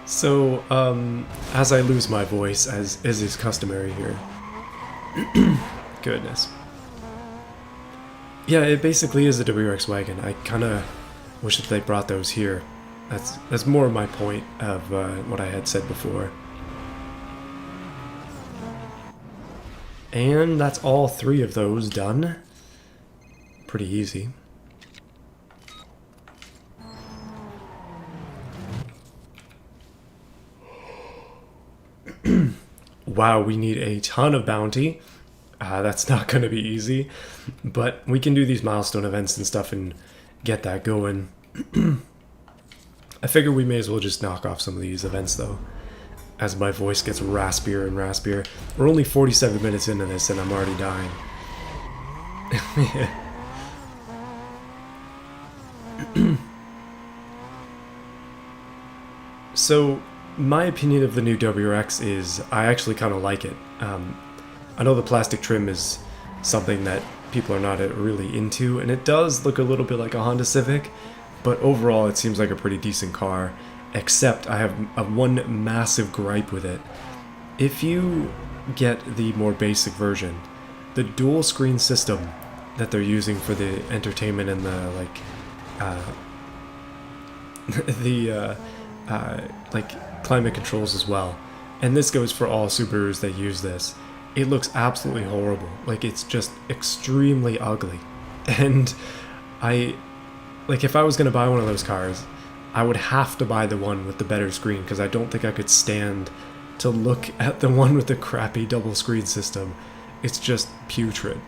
So, as I lose my voice, as is customary here. Goodness. Yeah, it basically is a WRX wagon. I kind of wish that they brought those here. That's more my point of what I had said before. And that's all 3 of those done. Pretty easy. Wow, we need a ton of bounty. That's not going to be easy, but we can do these milestone events and stuff and get that going. I figure we may as well just knock off some of these events though, as my voice gets raspier and raspier. We're only 47 minutes into this and I'm already dying. So, my opinion of the new WRX is I actually kind of like it. I know the plastic trim is something that people are not really into, and it does look a little bit like a Honda Civic, but overall it seems like a pretty decent car, except I have one massive gripe with it. If you get the more basic version, the dual screen system that they're using for the entertainment and the like climate controls as well, and this goes for all Subarus that use this, it looks absolutely horrible. Like, it's just extremely ugly. And if I was going to buy one of those cars, I would have to buy the one with the better screen, because I don't think I could stand to look at the one with the crappy double screen system. It's just putrid.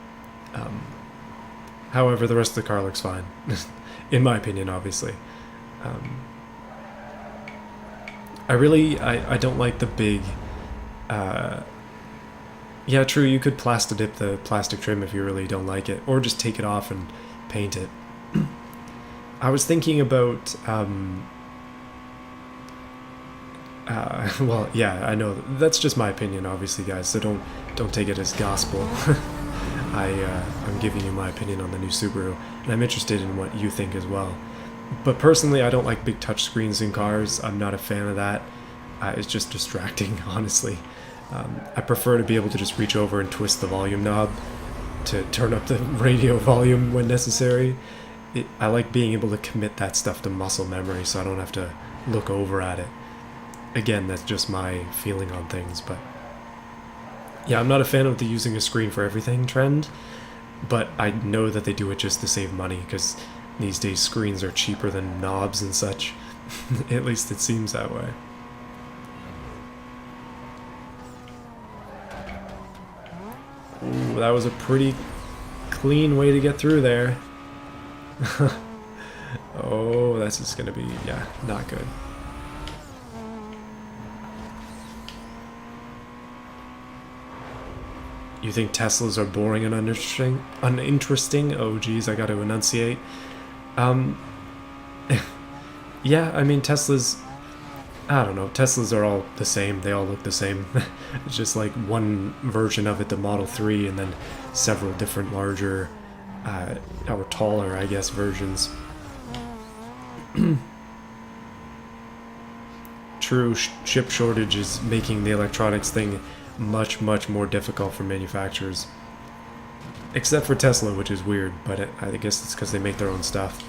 However, the rest of the car looks fine. In my opinion, obviously. I don't like the big... yeah, true, you could plastidip the plastic trim if you really don't like it, or just take it off and paint it. I was thinking about, well, yeah, I know, that's just my opinion, obviously, guys, so don't take it as gospel. I'm giving you my opinion on the new Subaru, and I'm interested in what you think as well. But personally, I don't like big touchscreens in cars. I'm not a fan of that. It's just distracting, honestly. I prefer to be able to just reach over and twist the volume knob to turn up the radio volume when necessary. I like being able to commit that stuff to muscle memory so I don't have to look over at it. Again, that's just my feeling on things, but... yeah, I'm not a fan of the using a screen for everything trend, but I know that they do it just to save money, because these days screens are cheaper than knobs and such. At least it seems that way. Ooh, that was a pretty clean way to get through there. Oh, that's just gonna be, yeah, not good. You think Teslas are boring and uninteresting? Oh geez, I gotta enunciate. Yeah, I mean, Teslas, I don't know, Teslas are all the same, they all look the same. It's just like one version of it, the Model 3, and then several different larger, or taller, I guess, versions. True, chip shortage is making the electronics thing much more difficult for manufacturers. Except for Tesla, which is weird, but I guess it's because they make their own stuff.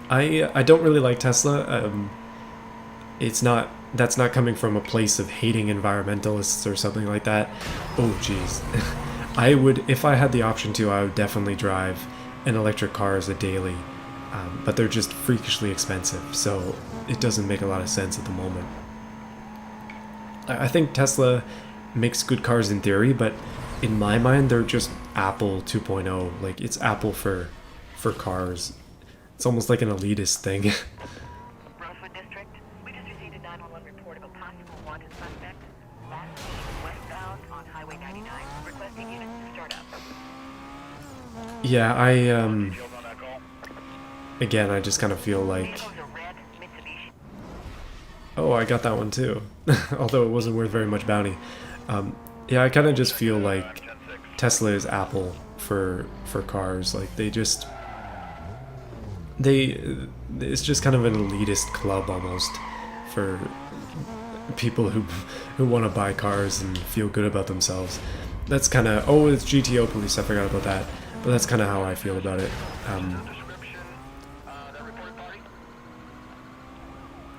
I don't really like Tesla. It's not that's not coming from a place of hating environmentalists or something like that. Oh, jeez. I would, if I had the option to, I would definitely drive an electric car as a daily, but they're just freakishly expensive, so it doesn't make a lot of sense at the moment. I think Tesla makes good cars in theory, but in my mind, they're just Apple 2.0. Like, it's Apple for cars. It's almost like an elitist thing. Rosewood District, we just received a 911 report of a possible wanted suspect. Last seen westbound on Highway 99, requesting units to start up. Yeah, again, I just kind of feel like... Vehicle's a red Mitsubishi. Oh, I got that one too. Although it wasn't worth very much bounty. Yeah, I kind of just feel like Tesla is Apple for cars. Like, it's just kind of an elitist club almost for people who want to buy cars and feel good about themselves. That's kind of, oh, it's GTO police, I forgot about that. But that's kind of how I feel about it.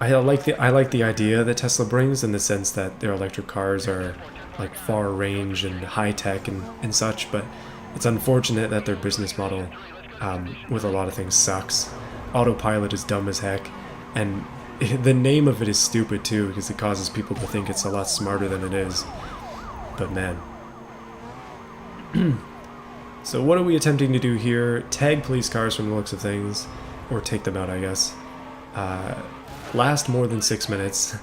I like the idea that Tesla brings, in the sense that their electric cars are like far range and high tech and such, but it's unfortunate that their business model with a lot of things sucks. Autopilot is dumb as heck, and the name of it is stupid too, because it causes people to think it's a lot smarter than it is. But man. So what are we attempting to do here? Tag police cars from the looks of things, or take them out, I guess. Last more than 6 minutes.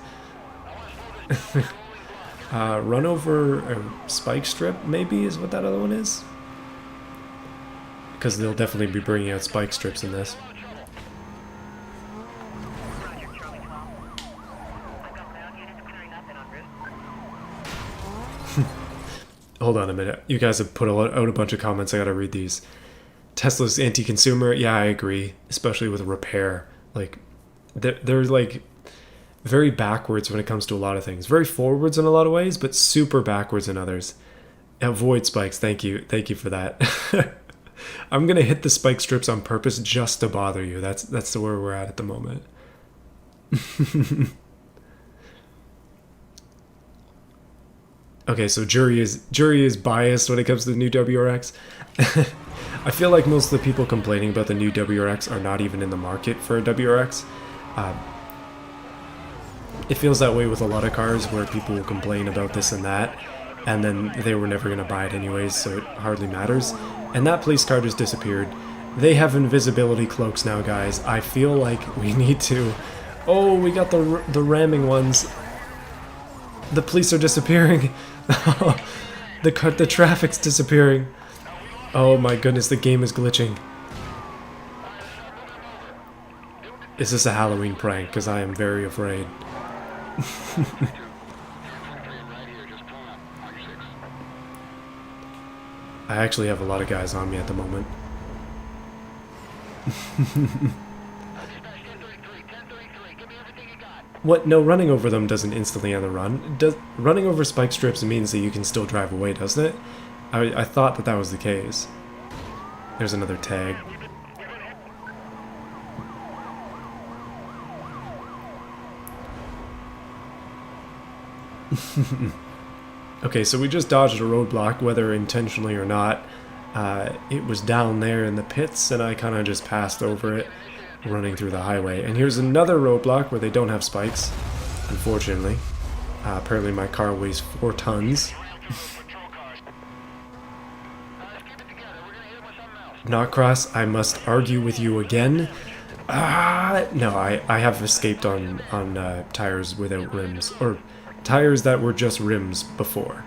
Run over a spike strip, maybe, is what that other one is? Because they'll definitely be bringing out spike strips in this. Roger, Charlie 12. I've got ground units clearing up and en route. Hold on a minute. You guys have put out a bunch of comments. I gotta read these. Tesla's anti-consumer. Yeah, I agree. Especially with repair. Like, they're like very backwards when it comes to a lot of things. Very forwards in a lot of ways, but super backwards in others. Avoid spikes. Thank you for that. I'm gonna hit the spike strips on purpose just to bother you. That's where we're at the moment. Okay, so jury is biased when it comes to the new WRX. I feel like most of the people complaining about the new WRX are not even in the market for a WRX. It feels that way with a lot of cars, where people will complain about this and that, and then they were never going to buy it anyways, so it hardly matters. And that police car just disappeared. They have invisibility cloaks now, guys. I feel like we need to... Oh, we got the ramming ones. The police are disappearing. The traffic's disappearing. Oh my goodness, the game is glitching. Is this a Halloween prank? Because I am very afraid. I actually have a lot of guys on me at the moment. What? No, running over them doesn't instantly end the run. Running over spike strips means that you can still drive away, doesn't it? I thought that was the case. There's another tag. Okay, so we just dodged a roadblock, whether intentionally or not. It was down there in the pits, and I kind of just passed over it, running through the highway. And here's another roadblock where they don't have spikes, unfortunately. Apparently my car weighs 4 tons. Not cross, I must argue with you again. No, I have escaped on tires without rims, or tires that were just rims before.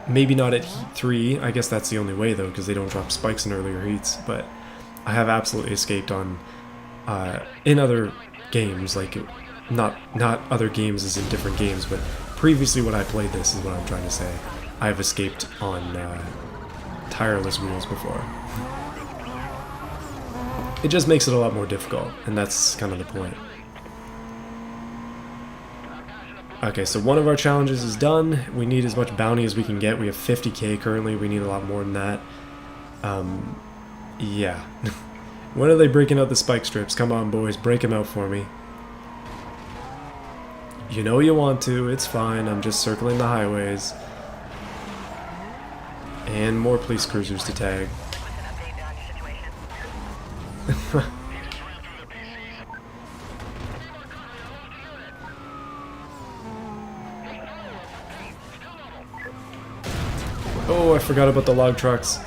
Maybe not at heat 3, I guess that's the only way though, because they don't drop spikes in earlier heats, but I have absolutely escaped on, in other games, like, not other games as in different games, but previously when I played this is what I'm trying to say. I've escaped on tireless wheels before. It just makes it a lot more difficult, and that's kind of the point. Okay, so one of our challenges is done. We need as much bounty as we can get. We have 50k currently. We need a lot more than that. Yeah. When are they breaking out the spike strips? Come on, boys, break them out for me. You know you want to, it's fine, I'm just circling the highways. And more police cruisers to tag. What's an update on your situation? Oh, I forgot about the log trucks.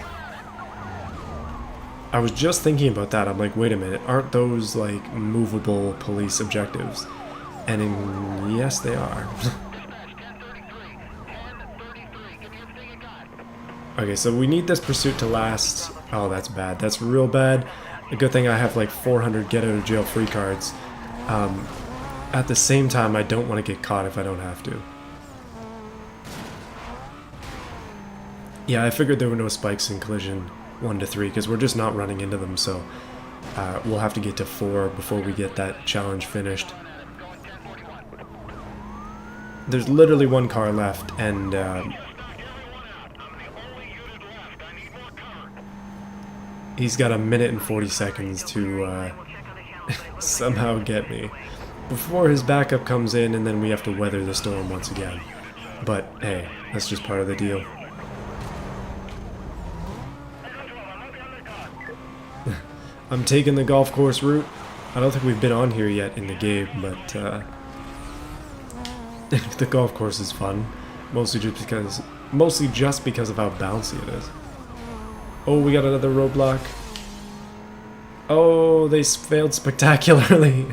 I was just thinking about that. I'm like, wait a minute, aren't those like movable police objectives? And yes, they are. Okay, so we need this pursuit to last. Oh, that's bad. That's real bad. A good thing I have like 400 get out of jail free cards. At the same time, I don't want to get caught if I don't have to. Yeah, I figured there were no spikes in collision 1 to 3 because we're just not running into them, so we'll have to get to 4 before we get that challenge finished. There's literally 1 car left, and he's got 1 minute and 40 seconds to somehow get me before his backup comes in, and then we have to weather the storm once again. But hey, that's just part of the deal. I'm taking the golf course route. I don't think we've been on here yet in the game, but the golf course is fun, mostly just because of how bouncy it is. Oh, we got another roadblock. Oh, they failed spectacularly.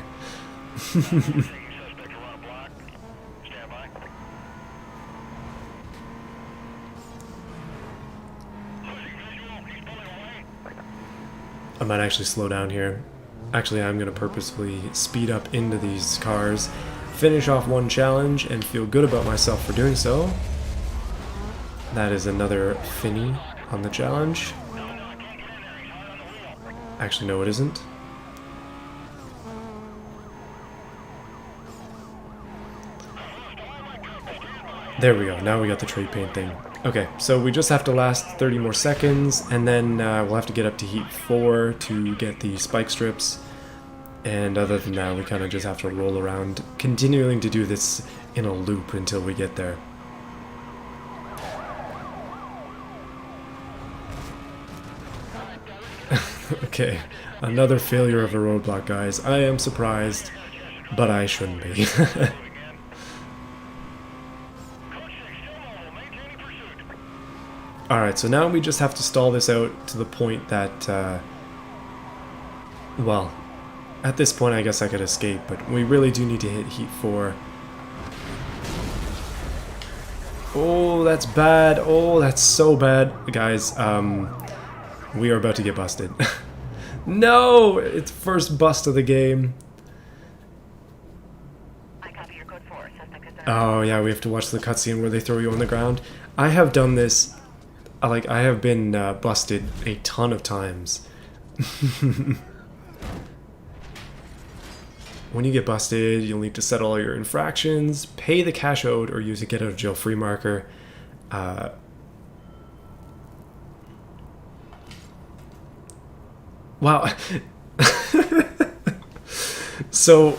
I might actually slow down here. Actually, I'm going to purposefully speed up into these cars, finish off 1 challenge, and feel good about myself for doing so. That is another Finny on the challenge. Actually, no, it isn't. There we go. Now we got the trade paint thing. Okay, so we just have to last 30 more seconds, and then we'll have to get up to heat 4 to get the spike strips. And other than that, we kind of just have to roll around, continuing to do this in a loop until we get there. Okay, another failure of a roadblock, guys. I am surprised, but I shouldn't be. Alright, so now we just have to stall this out to the point that, well, at this point I guess I could escape, but we really do need to hit heat 4. Oh, that's bad. Oh, that's so bad. Guys, we are about to get busted. No! It's first bust of the game. I copy your code 4. Suspect is Oh, yeah, we have to watch the cutscene where they throw you on the ground. I have done this. I have been busted a ton of times. When you get busted, you'll need to settle all your infractions, pay the cash owed, or use a get out of jail free marker. Wow. So,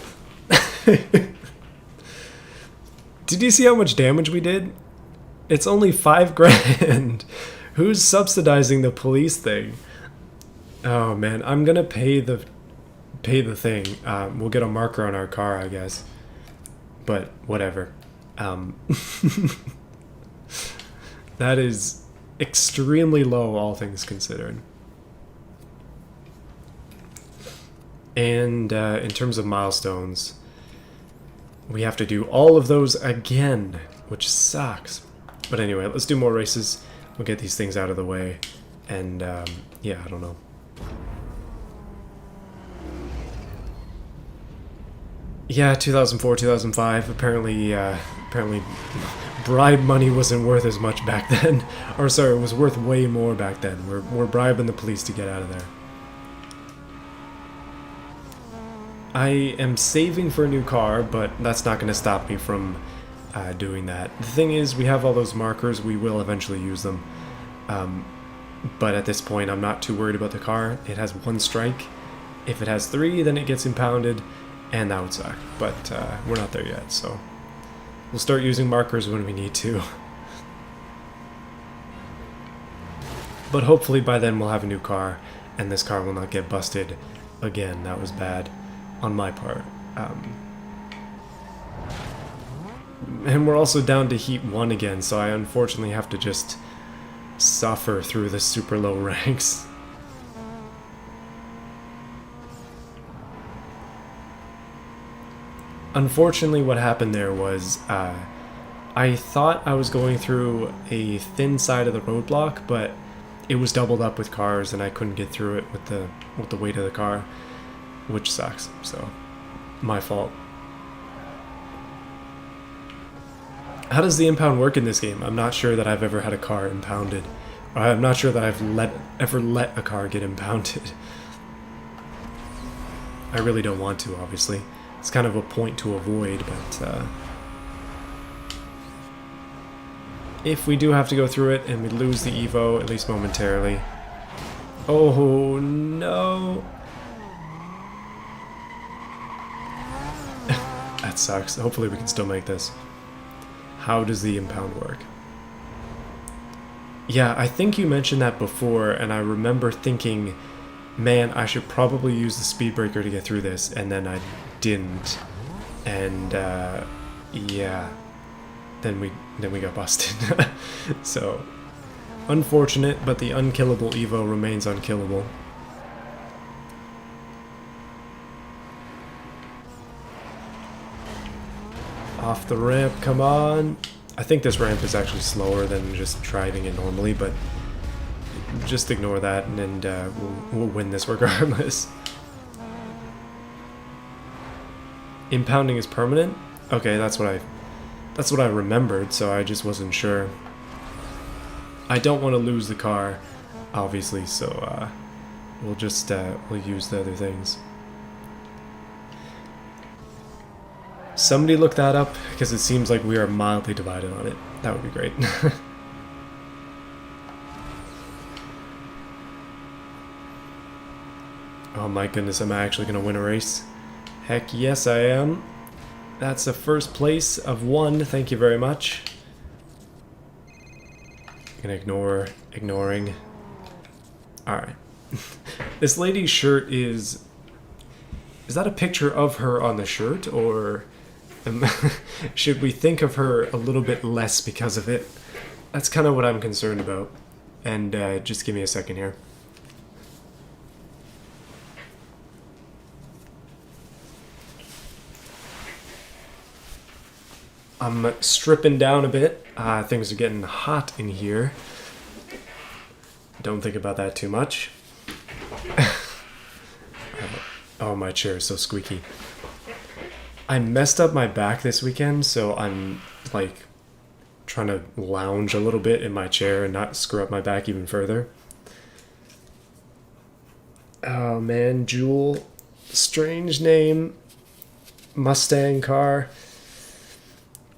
did you see how much damage we did? It's only 5 grand. Who's subsidizing the police thing? Oh man, I'm gonna pay the thing. We'll get a marker on our car, I guess. But whatever. That is extremely low, all things considered. And in terms of milestones, we have to do all of those again, which sucks. But anyway, let's do more races. We'll get these things out of the way. And yeah, I don't know. Yeah, 2004, 2005. Apparently bribe money wasn't worth as much back then. Or sorry, it was worth way more back then. We're bribing the police to get out of there. I am saving for a new car, but that's not going to stop me from doing that. The thing is, we have all those markers. We will eventually use them. But at this point, I'm not too worried about the car. It has 1 strike. If it has 3, then it gets impounded. And that would suck, but we're not there yet, so We'll start using markers when we need to. But hopefully by then we'll have a new car, and this car will not get busted again. That was bad on my part. And we're also down to Heat 1 again, so I unfortunately have to just suffer through the super low ranks. Unfortunately, what happened there was I thought I was going through a thin side of the roadblock, but it was doubled up with cars, and I couldn't get through it with the weight of the car, which sucks. So, my fault. How does the impound work in this game? I'm not sure that I've ever had a car impounded. Or I'm not sure that I've ever let a car get impounded. I really don't want to, obviously. It's kind of a point to avoid, but if we do have to go through it and we lose the Evo, at least momentarily. Oh no! That sucks. Hopefully we can still make this. How does the impound work? Yeah, I think you mentioned that before, and I remember thinking, man, I should probably use the speed breaker to get through this, and then I didn't. And yeah, then we got busted. So unfortunate, but the unkillable Evo remains unkillable. Off the ramp, come on. I think this ramp is actually slower than just driving it normally, but just ignore that, and we'll win this regardless. Impounding is permanent? Okay, that's what I remembered, so I just wasn't sure. I don't want to lose the car, obviously, so we'll just we'll use the other things. Somebody look that up, because it seems like we are mildly divided on it. That would be great. Oh my goodness, am I actually going to win a race? Heck yes I am. That's a first place of 1, thank you very much. I'm gonna ignoring. Alright. This lady's shirt is that a picture of her on the shirt, or should we think of her a little bit less because of it? That's kind of what I'm concerned about. And just give me a second here. I'm stripping down a bit. Things are getting hot in here. Don't think about that too much. Oh, my chair is so squeaky. I messed up my back this weekend, so I'm like trying to lounge a little bit in my chair and not screw up my back even further. Oh man, Jewel. Strange name. Mustang car.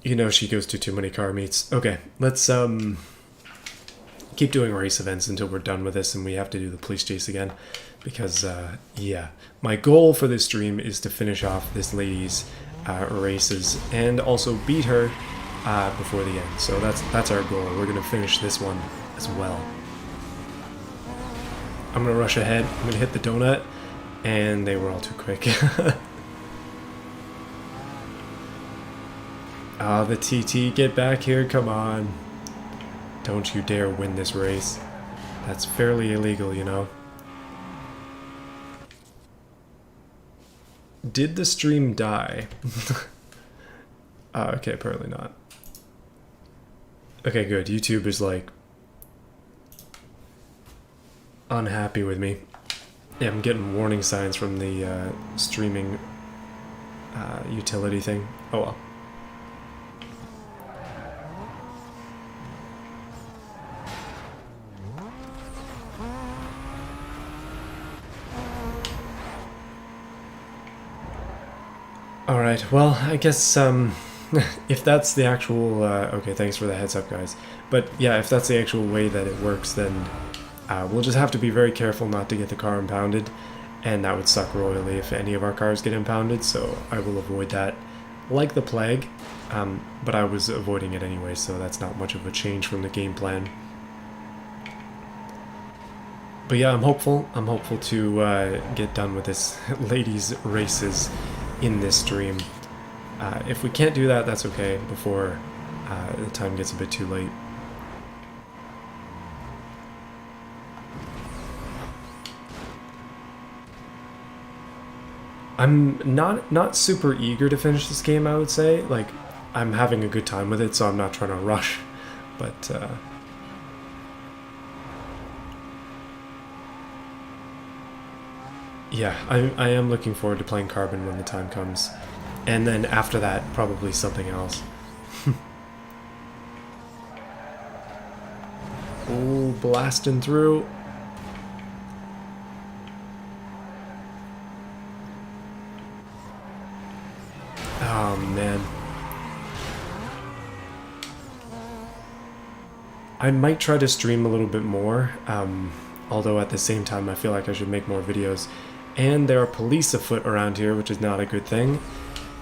You know she goes to too many car meets. Okay, let's keep doing race events until we're done with this and we have to do the police chase again. Because, yeah, my goal for this stream is to finish off this lady's races and also beat her before the end. So that's our goal. We're going to finish this one as well. I'm going to rush ahead. I'm going to hit the donut. And they were all too quick. Ah, the TT, get back here, come on. Don't you dare win this race. That's fairly illegal, you know. Did the stream die? Okay, apparently not. Okay, good. YouTube is like unhappy with me. Yeah, I'm getting warning signs from the streaming utility thing. Oh well. Alright, well, I guess, if that's the actual, okay, thanks for the heads up, guys. But, yeah, if that's the actual way that it works, then we'll just have to be very careful not to get the car impounded, and that would suck royally if any of our cars get impounded, so I will avoid that like the plague, but I was avoiding it anyway, so that's not much of a change from the game plan. But yeah, I'm hopeful. I'm hopeful to get done with this ladies' races in this stream. If we can't do that, that's okay, before the time gets a bit too late. I'm not super eager to finish this game, I would say. Like, I'm having a good time with it, so I'm not trying to rush. But, yeah, I am looking forward to playing Carbon when the time comes. And then after that, probably something else. Oh, blasting through. Oh, man. I might try to stream a little bit more, although at the same time I feel like I should make more videos. And there are police afoot around here, which is not a good thing.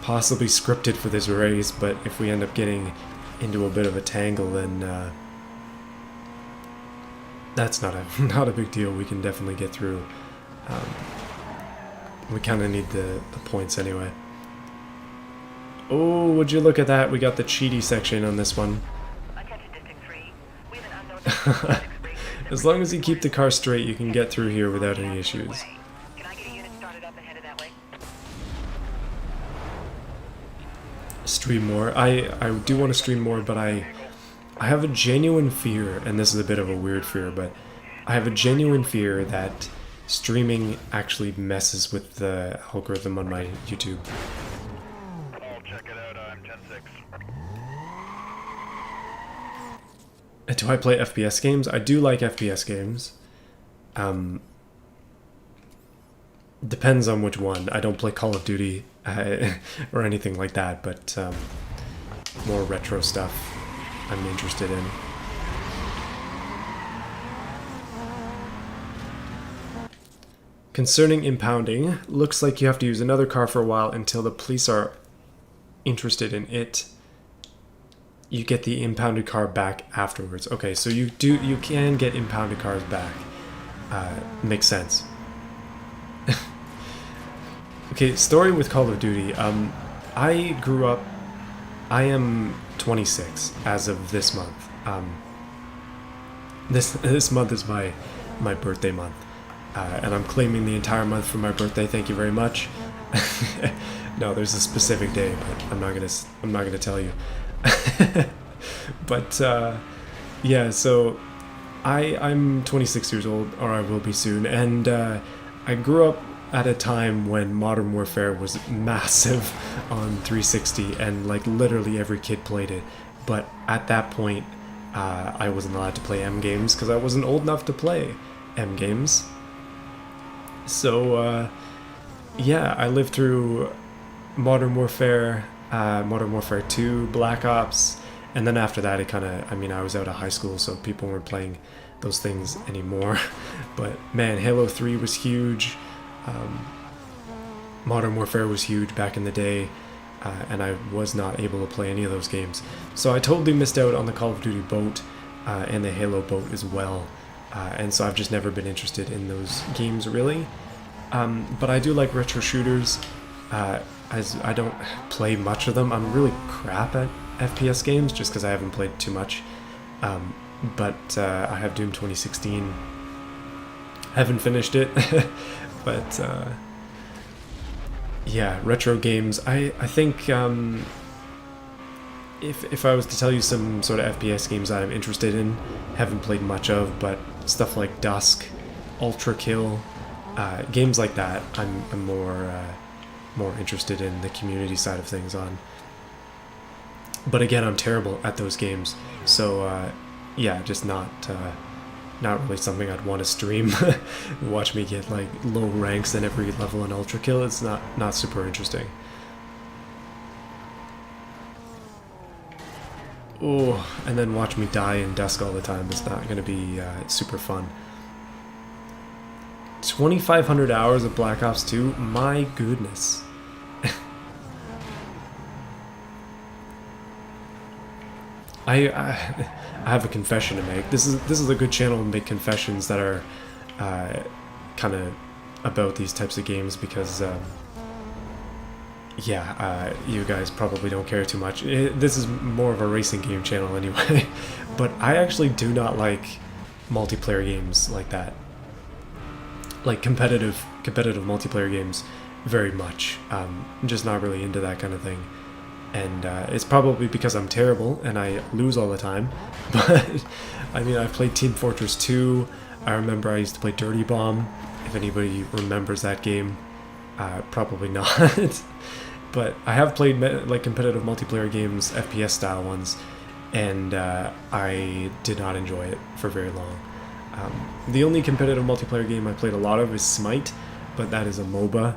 Possibly scripted for this race, but if we end up getting into a bit of a tangle, then that's not a big deal. We can definitely get through. We kind of need the points anyway. Oh, would you look at that? We got the cheaty section on this one. As long as you keep the car straight, you can get through here without any issues. Stream more. I do want to stream more, but I have a genuine fear, and this is a bit of a weird fear, but I have a genuine fear that streaming actually messes with the algorithm on my YouTube. I'll check it out, I'm 10-6. Do I play FPS games? I do like FPS games. Depends on which one. I don't play Call of Duty or anything like that, but more retro stuff I'm interested in. Concerning impounding, looks like you have to use another car for a while until the police are interested in it. You get the impounded car back afterwards. Okay, so you can get impounded cars back. Makes sense. Okay, story with Call of Duty. I grew up. I am 26 as of this month. This month is my birthday month, and I'm claiming the entire month for my birthday. Thank you very much. No, there's a specific day, but I'm not gonna tell you. But yeah, so I'm 26 years old, or I will be soon, and I grew up at a time when Modern Warfare was massive on 360, and like literally every kid played it. But at that point, I wasn't allowed to play M games because I wasn't old enough to play M games. So yeah, I lived through Modern Warfare, Modern Warfare 2, Black Ops, and then after that it kind of, I mean, I was out of high school, so people weren't playing those things anymore. But man, Halo 3 was huge. Modern Warfare was huge back in the day, and I was not able to play any of those games. So I totally missed out on the Call of Duty boat and the Halo boat as well. And so I've just never been interested in those games really. But I do like retro shooters. As I don't play much of them. I'm really crap at FPS games just because I haven't played too much. But I have Doom 2016. Haven't finished it. But yeah, retro games. I think if I was to tell you some sort of FPS games I'm interested in, haven't played much of, but stuff like Dusk, Ultra Kill, games like that, I'm more interested in the community side of things on. But again, I'm terrible at those games, so yeah, just not really something I'd want to stream. Watch me get like low ranks in every level in Ultra Kill. It's not super interesting. Oh, and then watch me die in Dusk all the time. It's not going to be super fun. 2,500 hours of Black Ops 2? My goodness. I have a confession to make. This is a good channel to make confessions that are kind of about these types of games because you guys probably don't care too much. This is more of a racing game channel anyway, but I actually do not like multiplayer games like that, like competitive multiplayer games very much. I'm just not really into that kind of thing. And it's probably because I'm terrible and I lose all the time. But I mean, I've played Team Fortress 2. I remember I used to play Dirty Bomb. If anybody remembers that game, probably not. But I have played like competitive multiplayer games, FPS style ones, and I did not enjoy it for very long. The only competitive multiplayer game I played a lot of is Smite, but that is a MOBA,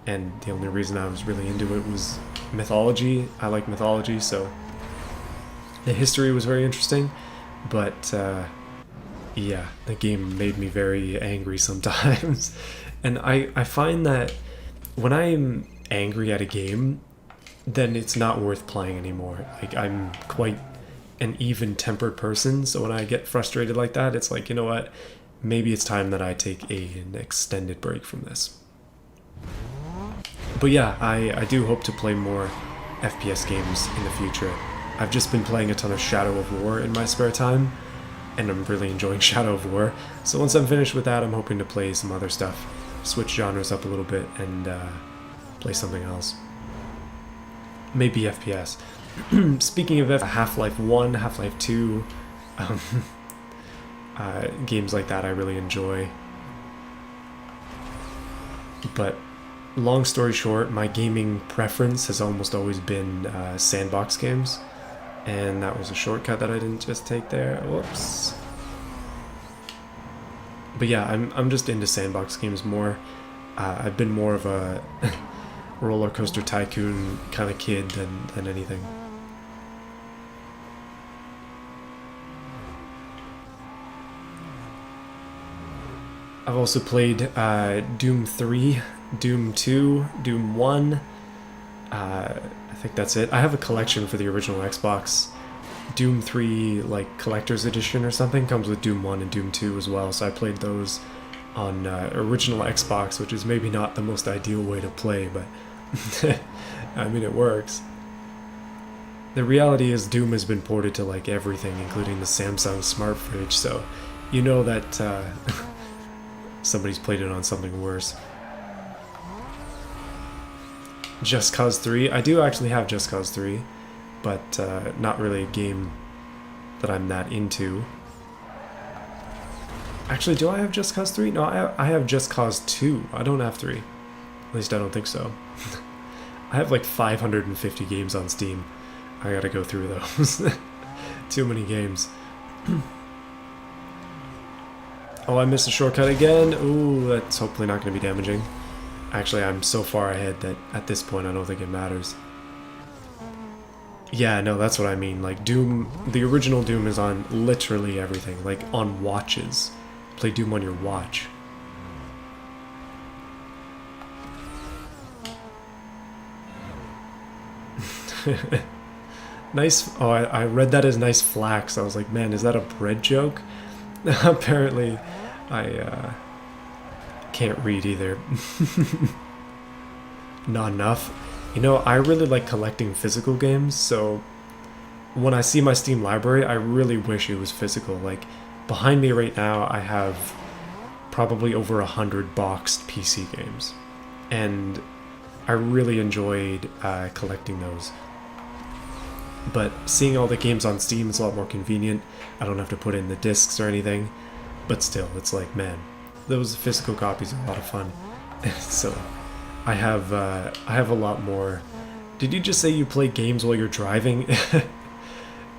and the only reason I was really into it was mythology. I like mythology, so the history was very interesting, but yeah, the game made me very angry sometimes. And I find that when I'm angry at a game, then it's not worth playing anymore. Like, I'm quite an even-tempered person, so when I get frustrated like that, it's like, you know what, maybe it's time that I take an extended break from this. But yeah, I do hope to play more FPS games in the future. I've just been playing a ton of Shadow of War in my spare time, and I'm really enjoying Shadow of War. So once I'm finished with that, I'm hoping to play some other stuff, switch genres up a little bit, and play something else. Maybe FPS. Speaking of Half-Life 1, Half-Life 2, games like that I really enjoy. But long story short, my gaming preference has almost always been sandbox games, and that was a shortcut that I didn't just take there. Whoops. But yeah, I'm just into sandbox games more. I've been more of a roller coaster tycoon kind of kid than anything. I've also played Doom 3, Doom 2, Doom 1. I think that's it. I have a collection for the original Xbox. Doom 3, like, Collector's Edition or something, comes with Doom 1 and Doom 2 as well, so I played those on original Xbox, which is maybe not the most ideal way to play, but I mean, it works. The reality is Doom has been ported to, like, everything, including the Samsung smart fridge, so you know that somebody's played it on something worse. Just Cause 3. I do actually have Just Cause 3, but not really a game that I'm that into. Actually, do I have Just Cause 3? No, I have Just Cause 2. I don't have 3. At least I don't think so. I have like 550 games on Steam. I gotta go through those. Too many games. Oh, I missed a shortcut again. Ooh, that's hopefully not going to be damaging. Actually, I'm so far ahead that at this point I don't think it matters. Yeah, no, that's what I mean. Like, Doom, the original Doom is on literally everything. Like, on watches. Play Doom on your watch. Nice. Oh, I read that as nice flax. I was like, man, is that a bread joke? Apparently, I can't read either. Not enough. You know, I really like collecting physical games, so when I see my Steam library, I really wish it was physical. Like, behind me right now, I have probably over 100 boxed PC games, and I really enjoyed collecting those. But seeing all the games on Steam is a lot more convenient. I don't have to put in the discs or anything. But still, it's like, man, those physical copies are a lot of fun. So, I have a lot more. Did you just say you play games while you're driving?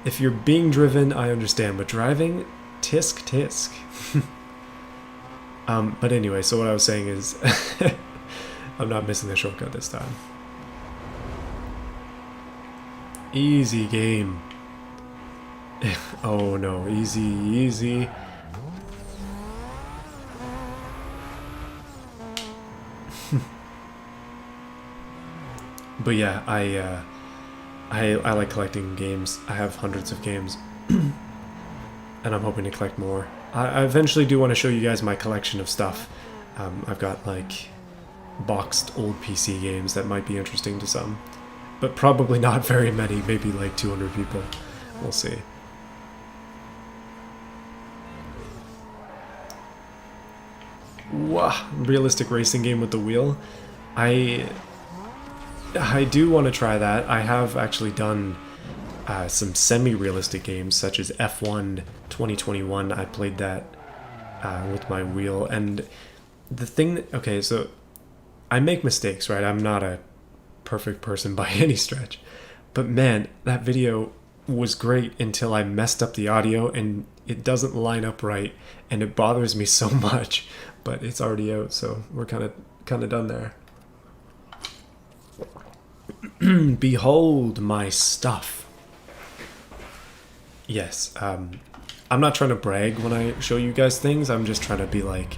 If you're being driven, I understand, but driving, tisk tisk. But anyway, so what I was saying is, I'm not missing the shortcut this time. Easy game. Oh no, easy, easy. But yeah, I like collecting games. I have hundreds of games, and I'm hoping to collect more. I eventually do want to show you guys my collection of stuff. I've got like boxed old PC games that might be interesting to some, but probably not very many, maybe like 200 people. We'll see. Wow, realistic racing game with the wheel. I do want to try that. I have actually done some semi-realistic games such as F1 2021. I played that with my wheel, and the thing that, okay, so I make mistakes, right? I'm not a perfect person by any stretch, but man, that video was great until I messed up the audio and it doesn't line up right, and it bothers me so much. But it's already out, so we're kind of done there. Behold my stuff. Yes, I'm not trying to brag when I show you guys things. I'm just trying to be like,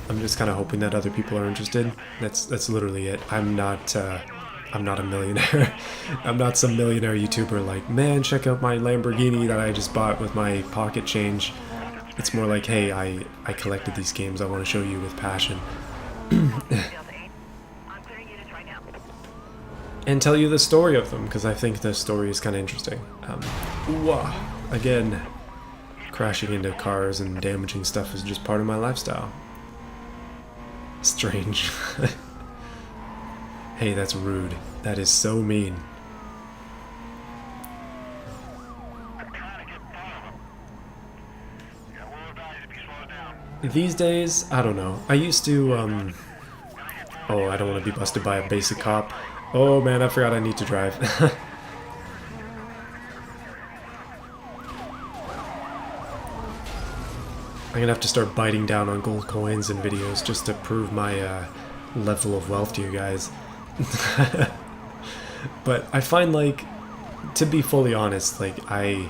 I'm just kind of hoping that other people are interested. That's literally it. I'm not a millionaire. I'm not some millionaire YouTuber like, man, check out my Lamborghini that I just bought with my pocket change. It's more like, hey, I collected these games. I want to show you with passion. And tell you the story of them, because I think the story is kind of interesting. Again, crashing into cars and damaging stuff is just part of my lifestyle. Strange. Hey, that's rude. That is so mean. These days, I don't know. I used to, oh, I don't want to be busted by a basic cop. Oh man, I forgot I need to drive. I'm gonna have to start biting down on gold coins and videos just to prove my level of wealth to you guys. But I find, like, to be fully honest, like, oh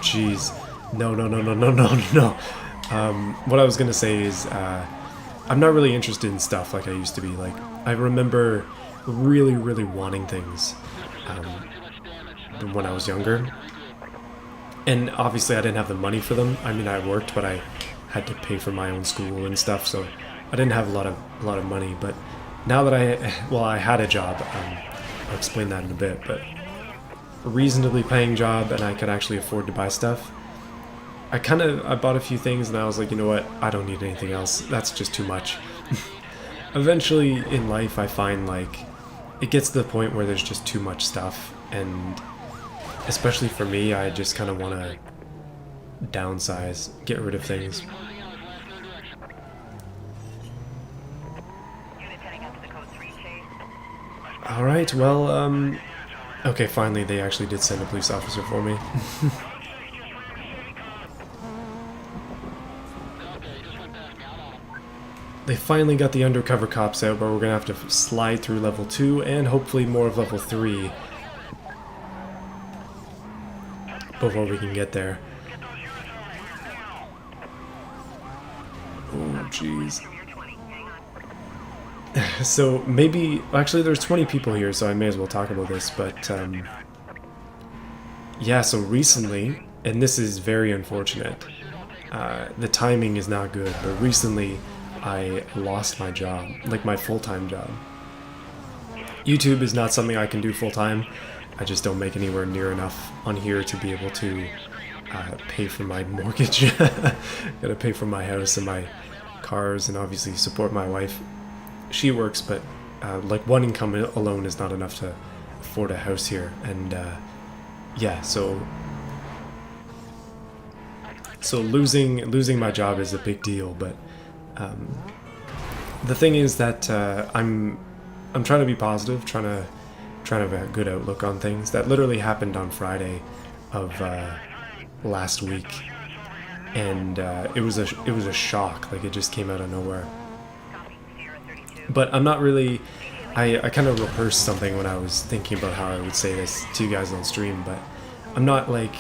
jeez, no. What I was gonna say is, I'm not really interested in stuff like I used to be. Like, I remember really wanting things when I was younger, and obviously I didn't have the money for them. I mean, I worked, but I had to pay for my own school and stuff, so I didn't have a lot of money. But now that I had a job, I'll explain that in a bit, but a reasonably paying job, and I could actually afford to buy stuff. I bought a few things, and I was like, you know what, I don't need anything else. That's just too much. Eventually in life, I find, like, it gets to the point where there's just too much stuff, and especially for me, I just kind of want to downsize, get rid of things. Alright, well, okay, finally they actually did send a police officer for me. They finally got the undercover cops out, but we're gonna have to slide through level 2 and hopefully more of level 3 before we can get there. Oh, jeez. So maybe, actually there's 20 people here, so I may as well talk about this, but yeah, so recently, and this is very unfortunate, the timing is not good, but recently I lost my job, like my full-time job. YouTube is not something I can do full-time. I just don't make anywhere near enough on here to be able to pay for my mortgage. Gotta pay for my house and my cars, and obviously support my wife. She works, but like one income alone is not enough to afford a house here, and yeah, so losing my job is a big deal. But the thing is that I'm trying to be positive, trying to have a good outlook on things. That literally happened on Friday of last week, and it was a shock. Like, it just came out of nowhere. But I'm not really, I kind of rehearsed something when I was thinking about how I would say this to you guys on stream, but I'm not, like,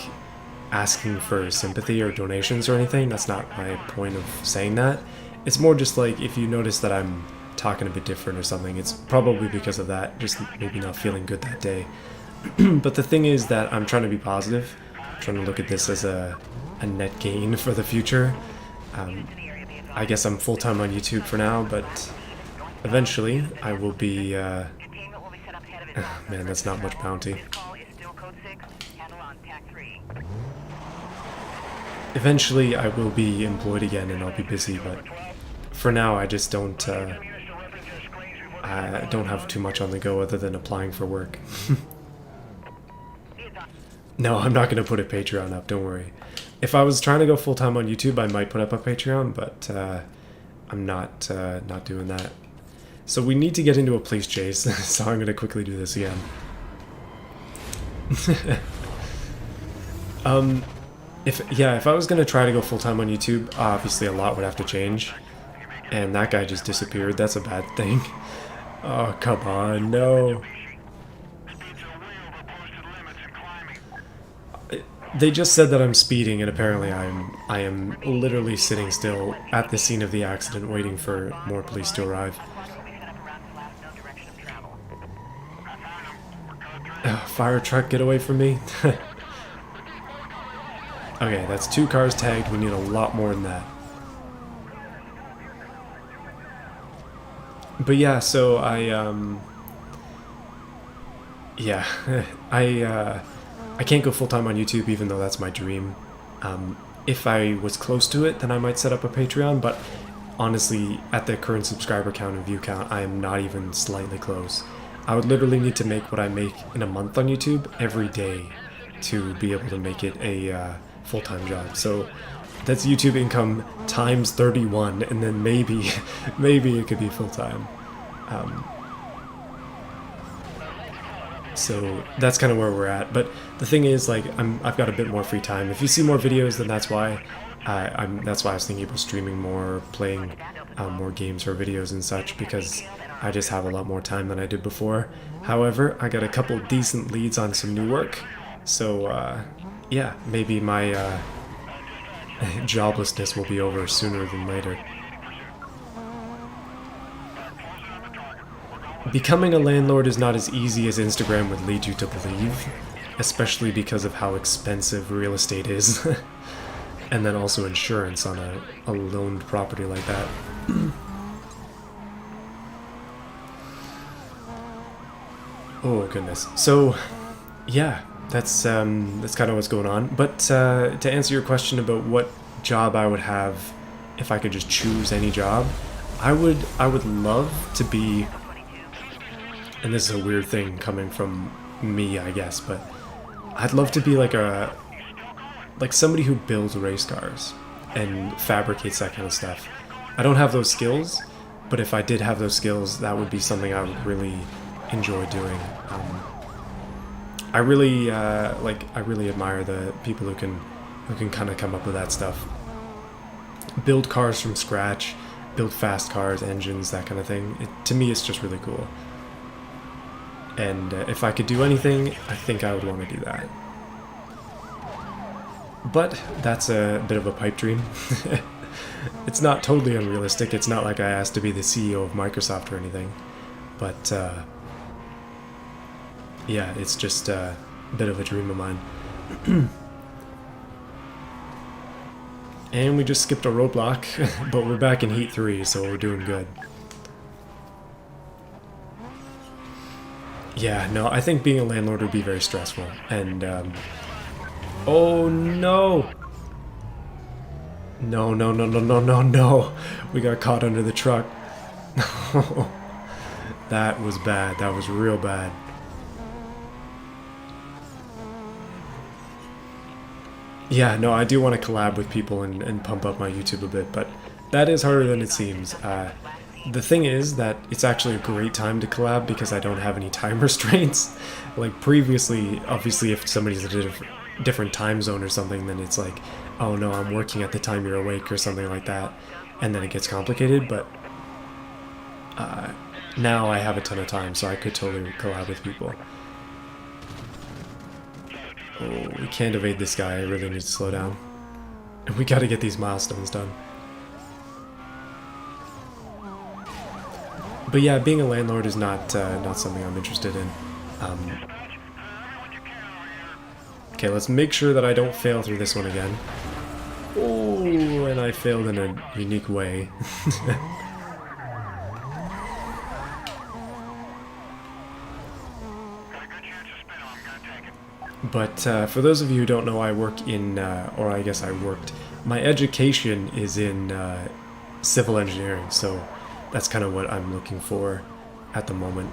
asking for sympathy or donations or anything. That's not my point of saying that. It's more just like if you notice that I'm talking a bit different or something, it's probably because of that, just maybe not feeling good that day. But the thing is that I'm trying to be positive, I'm trying to look at this as a net gain for the future. I guess I'm full-time on YouTube for now, but eventually I will be, Containment will be set up ahead of it. man, that's not much bounty. This call is still code 6. Handle on TAC 3. Eventually I will be employed again and I'll be busy, but for now I just don't have too much on the go other than applying for work. No, I'm not going to put a Patreon up, don't worry. If I was trying to go full-time on YouTube, I might put up a Patreon, but I'm not doing that. So we need to get into a police chase, so I'm going to quickly do this again. If I was going to try to go full-time on YouTube, obviously a lot would have to change. And that guy just disappeared, that's a bad thing. Oh, come on, no. They just said that I'm speeding, and apparently I am literally sitting still at the scene of the accident waiting for more police to arrive. Fire truck, get away from me. Okay, that's 2 cars tagged. We need a lot more than that. But yeah, so I can't go full-time on YouTube, even though that's my dream. If I was close to it, then I might set up a Patreon, but honestly, at the current subscriber count and view count, I am not even slightly close. I would literally need to make what I make in a month on YouTube every day to be able to make it a full-time job. So that's YouTube income times 31, and then maybe it could be full-time. So that's kind of where we're at. But the thing is, like, I've got a bit more free time. If you see more videos, then that's why. That's why I was thinking about streaming more, playing more games or videos and such, because I just have a lot more time than I did before. However, I got a couple decent leads on some new work, so yeah, maybe my joblessness will be over sooner than later. Becoming a landlord is not as easy as Instagram would lead you to believe, especially because of how expensive real estate is, and then also insurance on a loaned property like that. Oh goodness. So, yeah, that's kind of what's going on. But to answer your question about what job I would have if I could just choose any job, I would love to be. And this is a weird thing coming from me, I guess, but I'd love to be like somebody who builds race cars and fabricates that kind of stuff. I don't have those skills, but if I did have those skills, that would be something I would really enjoy doing. I really admire the people who can kind of come up with that stuff. Build cars from scratch, build fast cars, engines, that kind of thing. To me, it's just really cool. And if I could do anything, I think I would want to do that. But that's a bit of a pipe dream. It's not totally unrealistic. It's not like I asked to be the CEO of Microsoft or anything. But yeah, it's just a bit of a dream of mine. And we just skipped a roadblock, but we're back in Heat 3, so we're doing good. Yeah, no, I think being a landlord would be very stressful, and, oh no! No. We got caught under the truck. That was bad. That was real bad. Yeah, no, I do want to collab with people and pump up my YouTube a bit, but that is harder than it seems. The thing is that it's actually a great time to collab because I don't have any time restraints. Like previously, obviously if somebody's in a different time zone or something, then it's like, oh no, I'm working at the time you're awake or something like that, and then it gets complicated, but now I have a ton of time, so I could totally collab with people. Oh, we can't evade this guy, I really need to slow down. And we gotta get these milestones done. But yeah, being a landlord is not not something I'm interested in. Okay, let's make sure that I don't fail through this one again. Oh, and I failed in a unique way. But for those of you who don't know, I work in, or I guess I worked, my education is in civil engineering, so that's kind of what I'm looking for at the moment.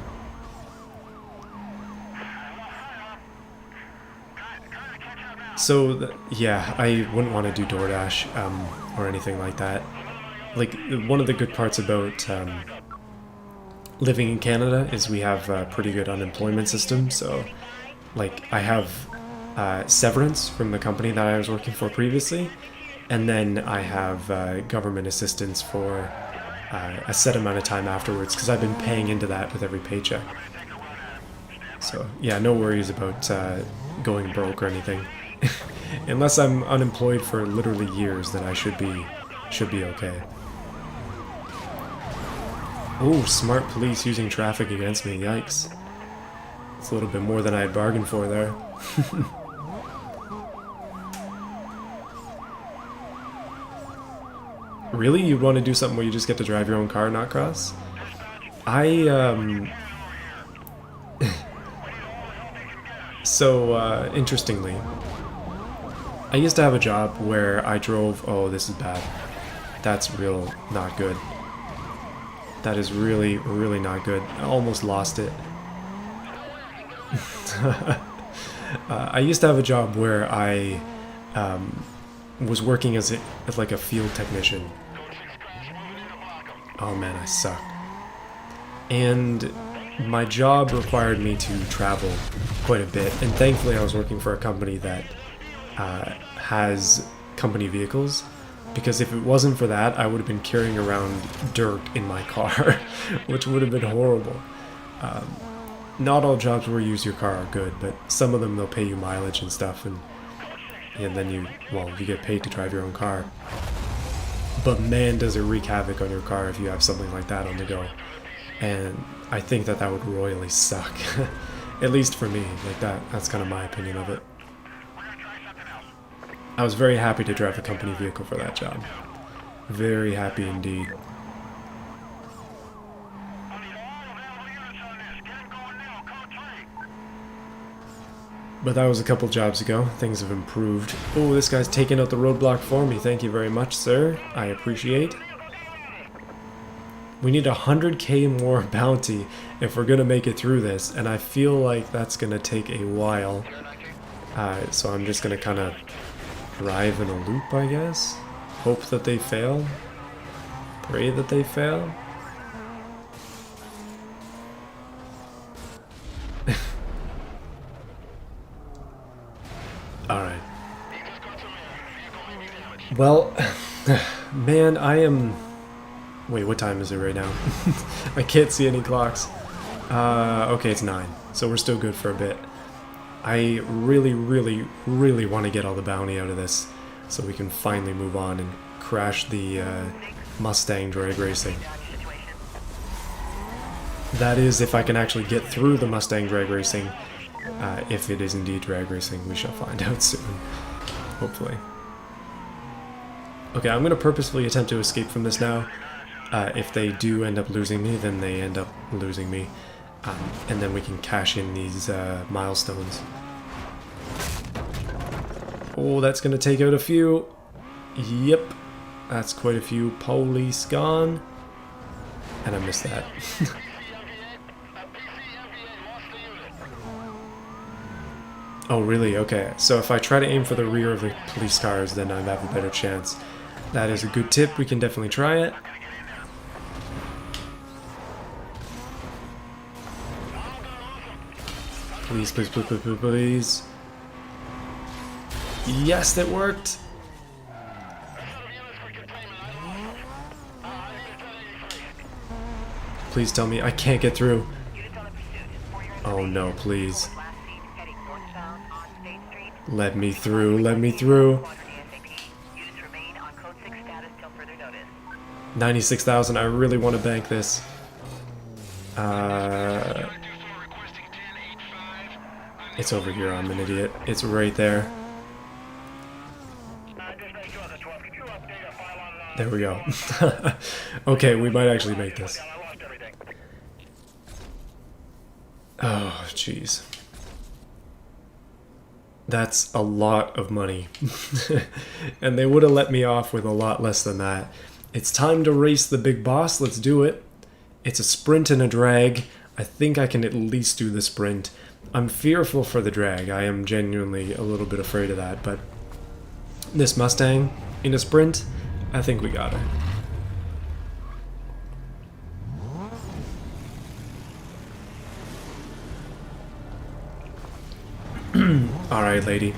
So, yeah, I wouldn't want to do DoorDash or anything like that. Like, one of the good parts about living in Canada is we have a pretty good unemployment system, so, like, I have severance from the company that I was working for previously, and then I have government assistance for a set amount of time afterwards, because I've been paying into that with every paycheck. So, yeah, no worries about going broke or anything. Unless I'm unemployed for literally years, then I should be okay. Oh, smart police using traffic against me, yikes. It's a little bit more than I had bargained for there. Really? You'd want to do something where you just get to drive your own car, not cross? So, interestingly, I used to have a job where I drove... Oh, this is bad. That's real not good. That is really, really not good. I almost lost it. I used to have a job where I was working as like a field technician. Oh man, I suck. And my job required me to travel quite a bit, and thankfully I was working for a company that has company vehicles, because if it wasn't for that, I would have been carrying around dirt in my car, which would have been horrible. Not all jobs where you use your car are good, but some of them they'll pay you mileage and stuff, and then you get paid to drive your own car. But man, does it wreak havoc on your car if you have something like that on the go. And I think that would royally suck. At least for me, like that's kind of my opinion of it. I was very happy to drive a company vehicle for that job. Very happy indeed. But that was a couple jobs ago. Things have improved. Oh, this guy's taking out the roadblock for me. Thank you very much, sir. I appreciate. We need 100k more bounty if we're gonna make it through this, and I feel like that's gonna take a while. So I'm just gonna kind of drive in a loop, I guess. Hope that they fail. Pray that they fail. Alright. Well, man, I am... Wait, what time is it right now? I can't see any clocks. Okay, it's 9, so we're still good for a bit. I really, really, really want to get all the bounty out of this so we can finally move on and crash the Mustang drag racing. That is, if I can actually get through the Mustang drag racing. If it is indeed drag racing, we shall find out soon. Hopefully. Okay, I'm going to purposefully attempt to escape from this now. If they do end up losing me, then they end up losing me. And then we can cash in these milestones. Oh, that's going to take out a few. Yep, that's quite a few. Police gone. And I missed that. Oh, really? Okay. So if I try to aim for the rear of the police cars, then I have a better chance. That is a good tip. We can definitely try it. Please, please, please, please, please, please. Yes, that worked. Please tell me I can't get through. Oh no, please. Let me through, let me through. 96,000, I really want to bank this. It's over here, I'm an idiot. It's right there. There we go. Okay, we might actually make this. Oh, jeez. That's a lot of money. And they would have let me off with a lot less than that. It's time to race the big boss. Let's do it. It's a sprint and a drag. I think I can at least do the sprint. I'm fearful for the drag. I am genuinely a little bit afraid of that, but this Mustang in a sprint, I think we got it. Alright, lady.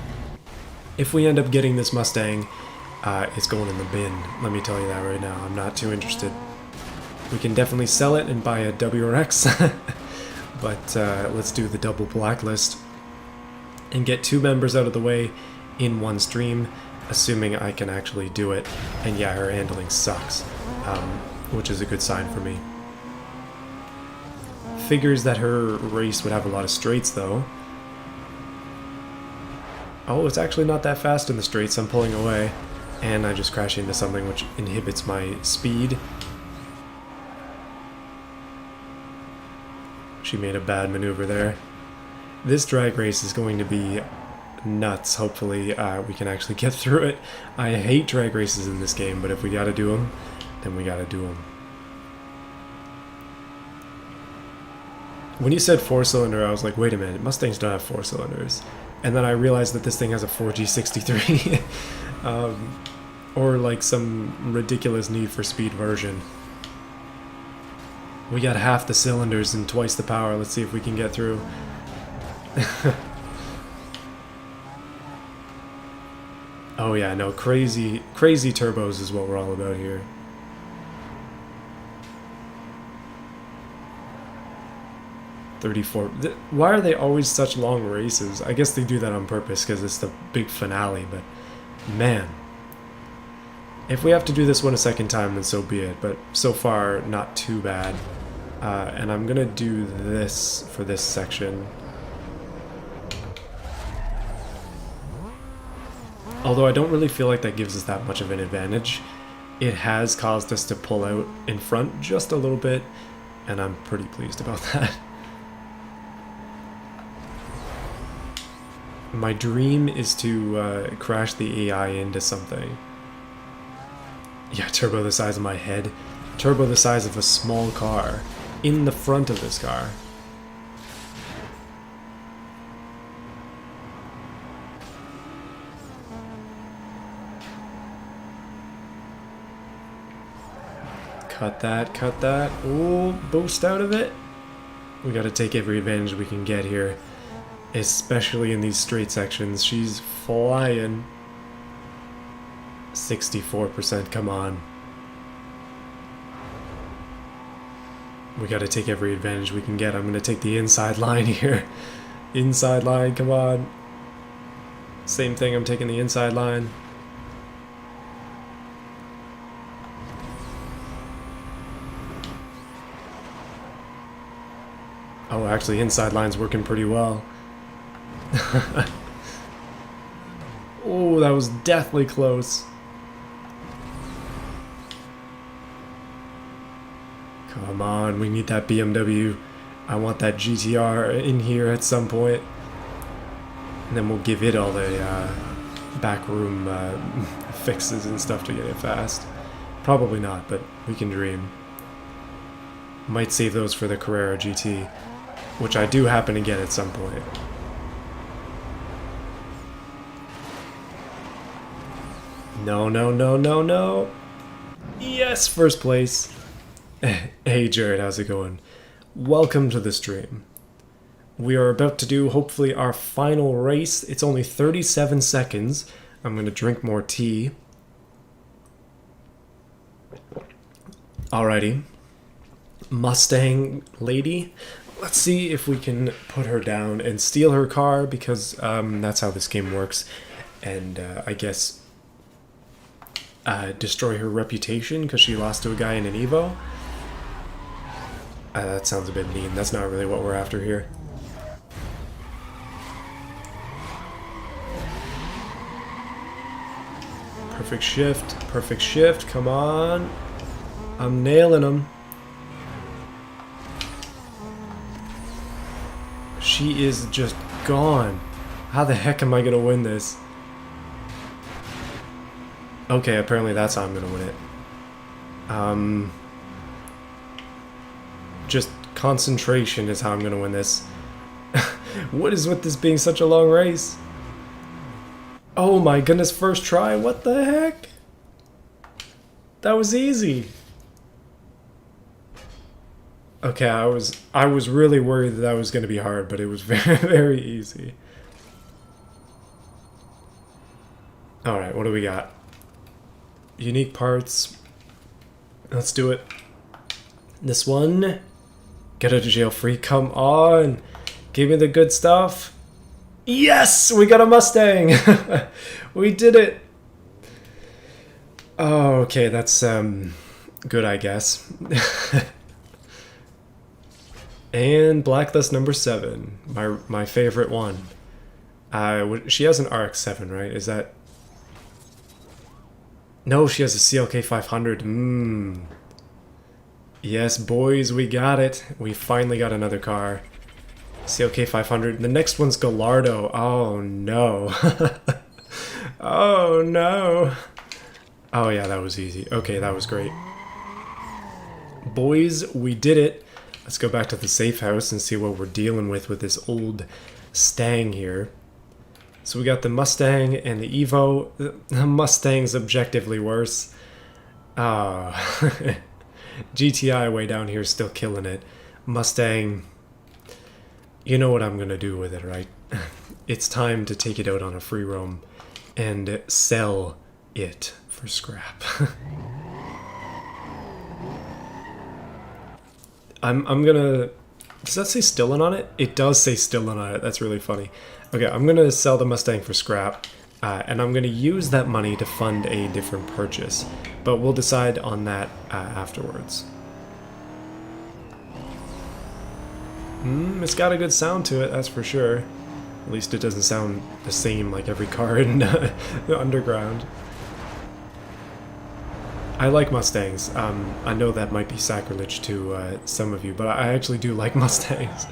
If we end up getting this Mustang, it's going in the bin. Let me tell you that right now. I'm not too interested. We can definitely sell it and buy a WRX. But let's do the double blacklist and get 2 members out of the way in one stream, assuming I can actually do it. And yeah, her handling sucks, which is a good sign for me. Figures that her race would have a lot of straights though. Oh, it's actually not that fast in the straights. I'm pulling away, and I just crash into something which inhibits my speed. She made a bad maneuver there. This drag race is going to be nuts. Hopefully we can actually get through it. I hate drag races in this game, but if we gotta do them, then we gotta do them. When you said 4-cylinder, I was like, wait a minute, Mustangs don't have 4 cylinders. And then I realized that this thing has a 4G63. Or like some ridiculous Need for Speed version. We got half the cylinders and twice the power. Let's see if we can get through. Oh yeah, no, crazy turbos is what we're all about here. Why are they always such long races? I guess they do that on purpose because it's the big finale, but man. If we have to do this one a second time, then so be it, but so far, not too bad. And I'm gonna do this for this section. Although I don't really feel like that gives us that much of an advantage. It has caused us to pull out in front just a little bit, and I'm pretty pleased about that. My dream is to crash the AI into something. Yeah, turbo the size of my head. Turbo the size of a small car. In the front of this car. Cut that, cut that. Oh, boost out of it. We gotta take every advantage we can get here. Especially in these straight sections. She's flying. 64%, come on. We gotta take every advantage we can get. I'm gonna take the inside line here. Inside line, come on. Same thing, I'm taking the inside line. Oh, actually, inside line's working pretty well. Oh, that was deathly close. Come on, we need that BMW. I want that GTR in here at some point. And then we'll give it all the backroom fixes and stuff to get it fast. Probably not, but we can dream. Might save those for the Carrera GT, which I do happen to get at some point. No, no, no, no, no. Yes, first place. Hey Jared, how's it going? Welcome to the stream. We are about to do, hopefully, our final race. It's only 37 seconds. I'm going to drink more tea. Alrighty. Mustang lady. Let's see if we can put her down and steal her car, because that's how this game works. And I guess destroy her reputation because she lost to a guy in an Evo. That sounds a bit mean. That's not really what we're after here. Perfect shift. Perfect shift. Come on. I'm nailing them. She is just gone. How the heck am I gonna win this? Okay, apparently that's how I'm gonna win it. Just concentration is how I'm gonna win this. What is with this being such a long race? Oh my goodness, first try, what the heck? That was easy. Okay, I was really worried that was gonna be hard, but it was very, very easy. Alright, what do we got? Unique parts. Let's do it. This one. Get out of jail free. Come on. Give me the good stuff. Yes! We got a Mustang! We did it! Oh, okay, that's good, I guess. And Blacklist number 7. My favorite one. She has an RX-7, right? Is that... No, she has a CLK 500. Yes, boys, we got it. We finally got another car. CLK 500. The next one's Gallardo. Oh, no. Oh, no. Oh, yeah, that was easy. Okay, that was great. Boys, we did it. Let's go back to the safe house and see what we're dealing with this old Stang here. So we got the Mustang and the Evo. The Mustang's objectively worse. GTI way down here still killing it. Mustang, you know what I'm gonna do with it, right? It's time to take it out on a free roam and sell it for scrap. I'm gonna... Does that say Stillin on it? It does say Stillin on it. That's really funny. Okay, I'm gonna sell the Mustang for scrap, and I'm gonna use that money to fund a different purchase, but we'll decide on that afterwards. It's got a good sound to it, that's for sure. At least it doesn't sound the same like every car in the underground. I like Mustangs. I know that might be sacrilege to some of you, but I actually do like Mustangs.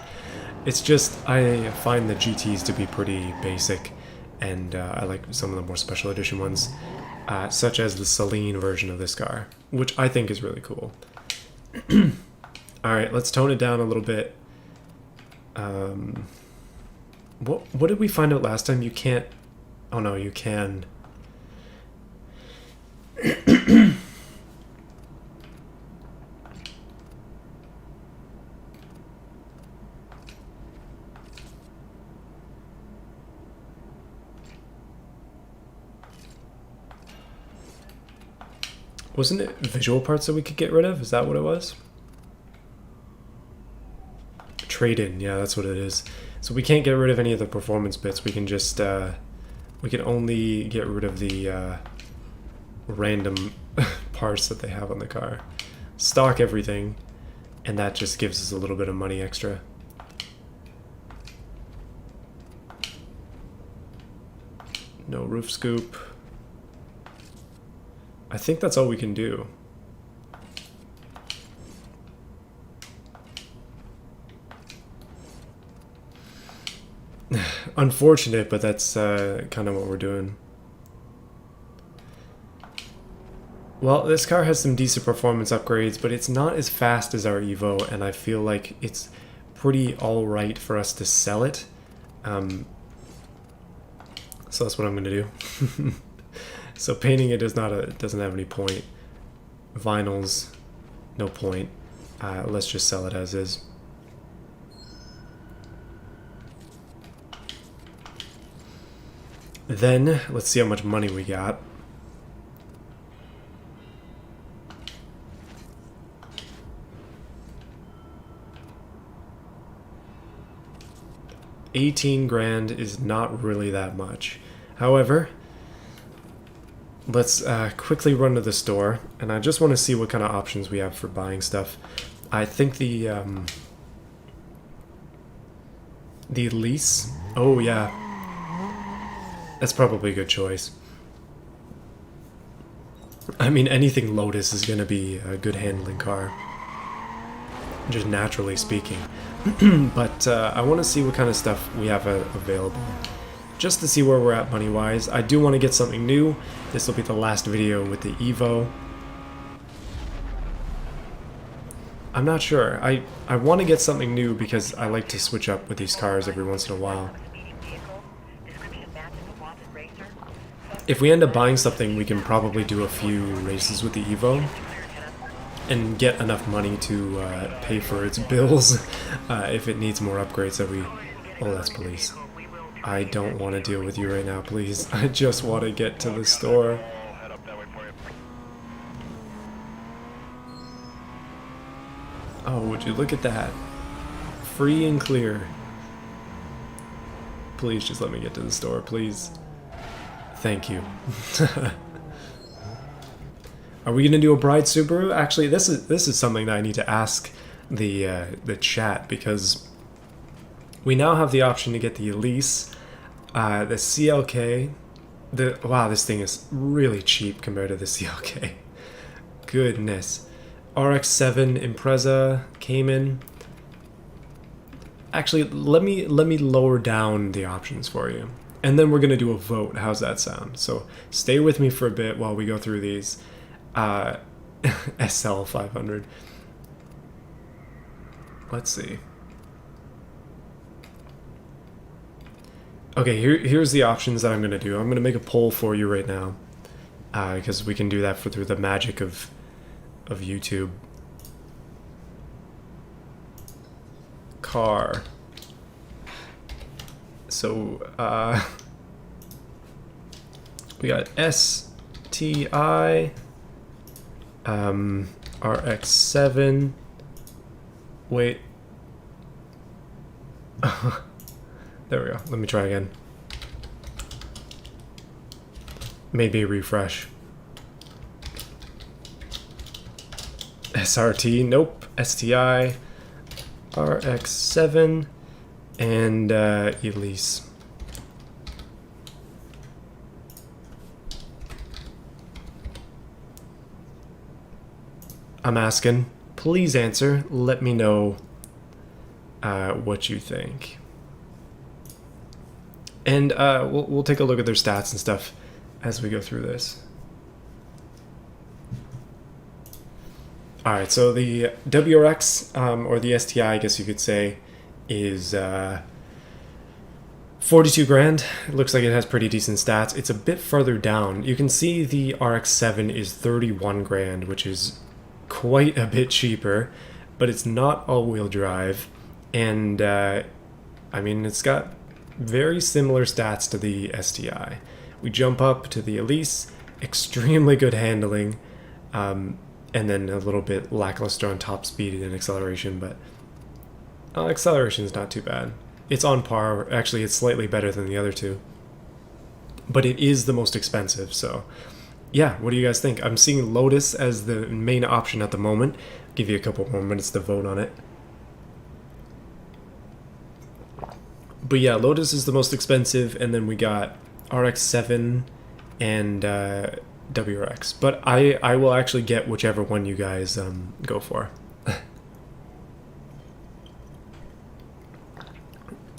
It's just, I find the GTs to be pretty basic, and I like some of the more special edition ones, such as the Celine version of this car, which I think is really cool. Alright, let's tone it down a little bit. What did we find out last time? You can't... Oh no, you can... Wasn't it visual parts that we could get rid of? Is that what it was? Trade-in, yeah, that's what it is. So we can't get rid of any of the performance bits. We can just, we can only get rid of the random parts that they have on the car. Stock everything, and that just gives us a little bit of money extra. No roof scoop. I think that's all we can do. Unfortunate, but that's kind of what we're doing. Well, this car has some decent performance upgrades, but it's not as fast as our Evo, and I feel like it's pretty alright for us to sell it. So that's what I'm going to do. So painting it doesn't have any point. Vinyls, no point. Let's just sell it as is. Then, let's see how much money we got. $18 grand is not really that much. However, let's quickly run to the store, and I just want to see what kind of options we have for buying stuff. I think the lease. Oh yeah, that's probably a good choice. I mean, anything Lotus is gonna be a good handling car, just naturally speaking. But I want to see what kind of stuff we have available, just to see where we're at money-wise. I do want to get something new. This will be the last video with the Evo. I'm not sure. I want to get something new because I like to switch up with these cars every once in a while. If we end up buying something, we can probably do a few races with the Evo and get enough money to pay for its bills if it needs more upgrades that we... Oh, that's police. I don't want to deal with you right now, please. I just want to get to the store. I'll head up that way for you. Oh, would you look at that? Free and clear. Please just let me get to the store, please. Thank you. Are we gonna do a Bride Subaru? Actually, this is something that I need to ask the chat, because we now have the option to get the Elise, the CLK. Wow, this thing is really cheap compared to the CLK. Goodness. RX-7 Impreza Cayman. Actually, let me lower down the options for you, and then we're gonna do a vote. How's that sound? So stay with me for a bit while we go through these. SL 500. Let's see. Okay, here's the options that I'm gonna do. I'm gonna make a poll for you right now, because we can do that through the magic of YouTube. Car. So we got STI, RX-7. Wait. There we go. Let me try again. Maybe refresh. SRT, nope. STI, RX-7, and Elise. I'm asking. Please answer. Let me know what you think. And we'll take a look at their stats and stuff as we go through this. Alright, so the WRX, or the STI, I guess you could say, is 42 grand. It looks like it has pretty decent stats. It's a bit further down. You can see the RX-7 is 31 grand, which is quite a bit cheaper, but it's not all-wheel drive, and I mean, it's got very similar stats to the STI. We jump up to the Elise, extremely good handling, and then a little bit lackluster on top speed and acceleration, but acceleration is not too bad. It's on par. Actually, it's slightly better than the other two, but it is the most expensive. So yeah, what do you guys think? I'm seeing Lotus as the main option at the moment. Give you a couple more minutes to vote on it. But yeah, Lotus is the most expensive, and then we got RX-7 and WRX. But I will actually get whichever one you guys go for.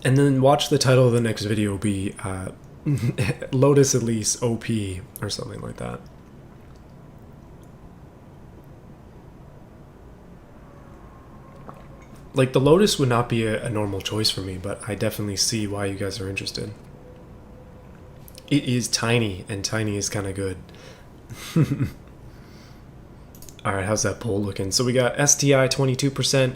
And then watch the title of the next video be Lotus Elise OP or something like that. Like, the Lotus would not be a normal choice for me, but I definitely see why you guys are interested. It is tiny, and tiny is kind of good. Alright, how's that poll looking? So we got STI 22%,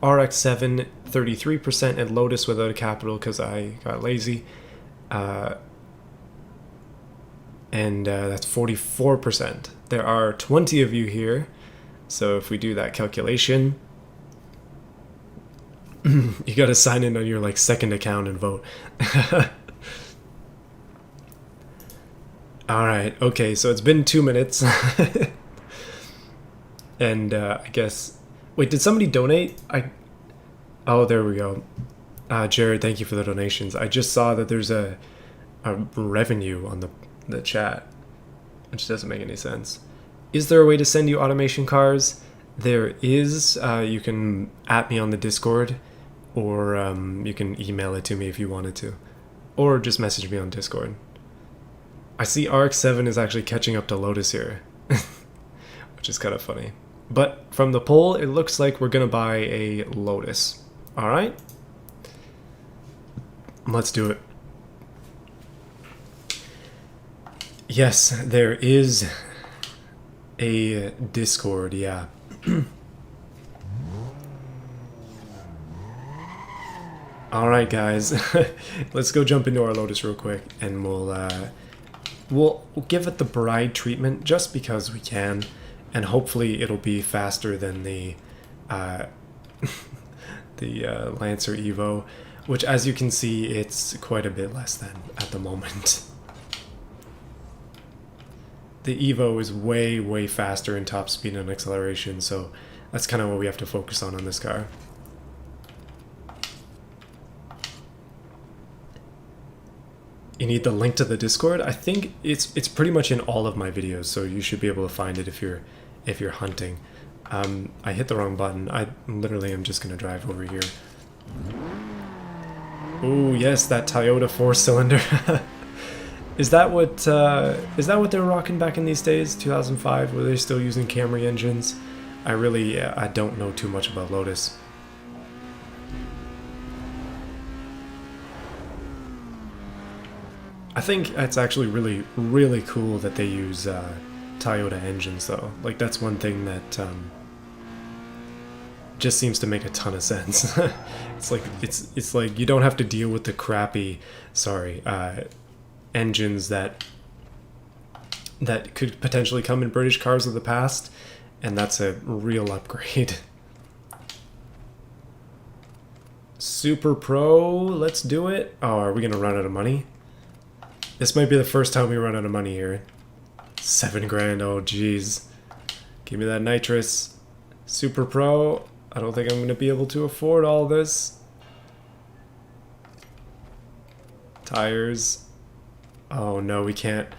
RX-7 33%, and Lotus without a capital because I got lazy. And that's 44%. There are 20 of you here, so if we do that calculation, you gotta sign in on your like second account and vote. Alright, okay, so it's been 2 minutes. And I guess Wait, did somebody donate? Oh, there we go. Jared, thank you for the donations. I just saw that there's a revenue on the chat, which doesn't make any sense. Is there a way to send you automation cars? There is. You can at me on the Discord, or you can email it to me if you wanted to, or just message me on Discord. I see RX-7 is actually catching up to Lotus here, which is kind of funny. But from the poll, it looks like we're gonna buy a Lotus. All right, let's do it. Yes, there is a Discord, yeah. Alright guys, let's go jump into our Lotus real quick, and we'll give it the bride treatment just because we can, and hopefully it'll be faster than the Lancer Evo, which as you can see it's quite a bit less than at the moment. The Evo is way faster in top speed and acceleration, so that's kind of what we have to focus on this car. You need the link to the Discord? I think it's pretty much in all of my videos, so you should be able to find it if you're hunting. I hit the wrong button. I literally am just gonna drive over here. Oh yes, that Toyota 4-cylinder. Is that what they were rocking back in these days? 2005? Were they still using Camry engines? I don't know too much about Lotus. I think it's actually really cool that they use Toyota engines though. Like that's one thing that just seems to make a ton of sense. it's like you don't have to deal with the crappy engines that could potentially come in British cars of the past, and that's a real upgrade. Super Pro, let's do it. Oh, are we gonna run out of money? This might be the first time we run out of money here. 7 grand, oh geez. Give me that nitrous. Super Pro, I don't think I'm gonna be able to afford all this. Tires. Oh no, we can't.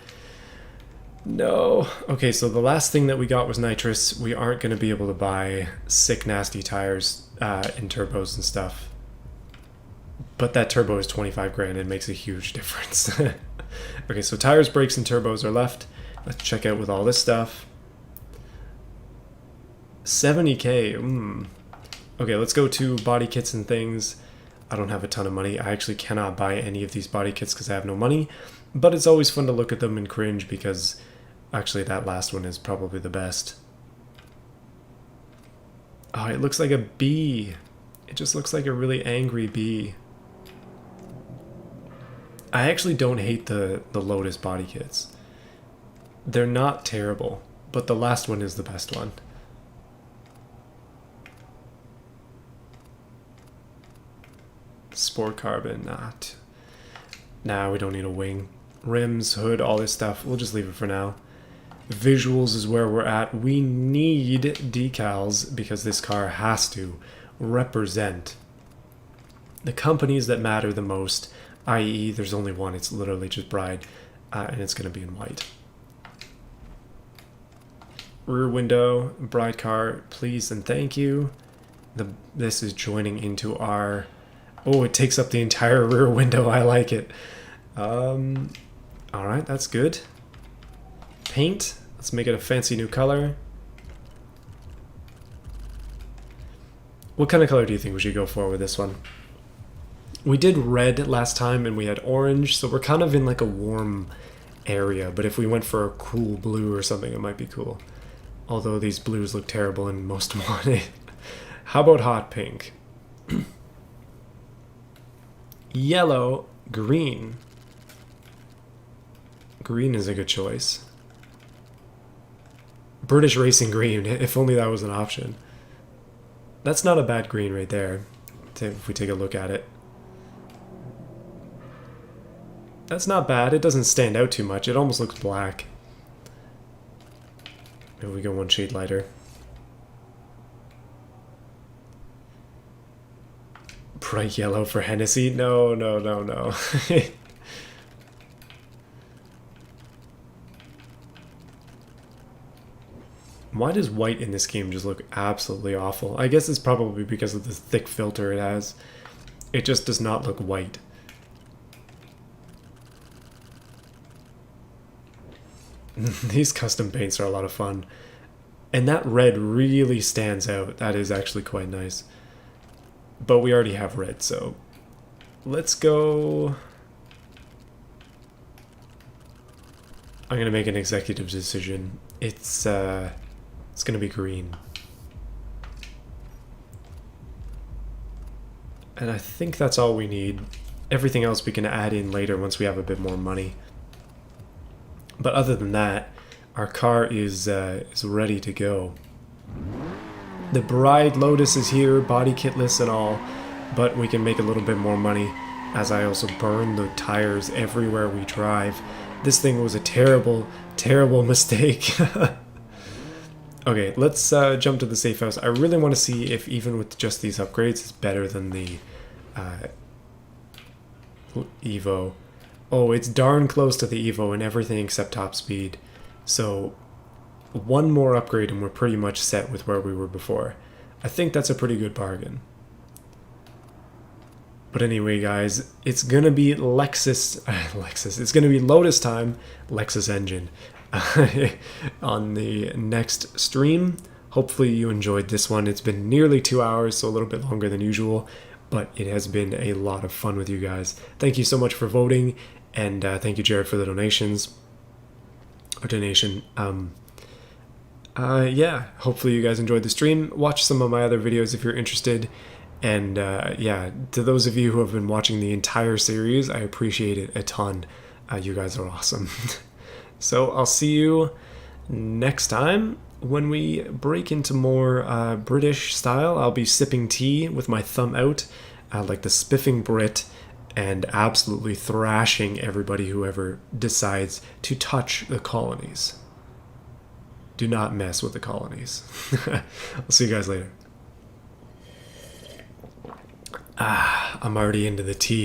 No. Okay, so the last thing that we got was nitrous. We aren't going to be able to buy sick, nasty tires and turbos and stuff. But that turbo is 25 grand. It makes a huge difference. Okay, so tires, brakes, and turbos are left. Let's check out with all this stuff. 70k. Okay, let's go to body kits and things. I don't have a ton of money. I actually cannot buy any of these body kits because I have no money. But it's always fun to look at them and cringe because actually that last one is probably the best. Oh, it looks like a bee. It just looks like a really angry bee. I actually don't hate the Lotus body kits. They're not terrible, but the last one is the best one. Sport carbon, not. Nah, we don't need a wing. Rims, hood, all this stuff. We'll just leave it for now. Visuals is where we're at. We need decals because this car has to represent the companies that matter the most, i.e. there's only one. It's literally just Bride, and it's going to be in white. Rear window, Bride car, please and thank you. This is joining into our... Oh, it takes up the entire rear window. I like it. Alright, that's good. Paint. Let's make it a fancy new color. What kind of color do you think we should go for with this one? We did red last time and we had orange, so we're kind of in like a warm area, but if we went for a cool blue or something, it might be cool. Although these blues look terrible in most money. How about hot pink? Yellow, green. Green is a good choice. British Racing Green, if only that was an option. That's not a bad green right there, if we take a look at it. That's not bad. It doesn't stand out too much. It almost looks black. Maybe we go one shade lighter. Bright yellow for Hennessy? No, no, no, no. Why does white in this game just look absolutely awful? I guess it's probably because of the thick filter it has. It just does not look white. These custom paints are a lot of fun. And that red really stands out. That is actually quite nice. But we already have red, so let's go. I'm gonna make an executive decision. It's gonna be green. And I think that's all we need. Everything else we can add in later once we have a bit more money. But other than that, our car is ready to go. The Bride Lotus is here, body kitless and all, but we can make a little bit more money as I also burn the tires everywhere we drive. This thing was a terrible, terrible mistake. Okay, let's jump to the safe house. I really want to see if even with just these upgrades, it's better than the Evo. Oh, it's darn close to the Evo in everything except top speed. So one more upgrade and we're pretty much set with where we were before. I think that's a pretty good bargain. But anyway, guys, it's gonna be Lexus, it's gonna be Lotus time, Lexus engine, on the next stream. Hopefully you enjoyed this one. It's been nearly 2 hours, so a little bit longer than usual, but it has been a lot of fun with you guys. Thank you so much for voting, and thank you, Jared, for the donations. Or donation. Yeah, hopefully you guys enjoyed the stream. Watch some of my other videos if you're interested. And yeah, to those of you who have been watching the entire series, I appreciate it a ton. You guys are awesome. So I'll see you next time when we break into more British style. I'll be sipping tea with my thumb out, like the spiffing Brit, and absolutely thrashing everybody who ever decides to touch the colonies. Do not mess with the colonies. I'll see you guys later. I'm already into the tea.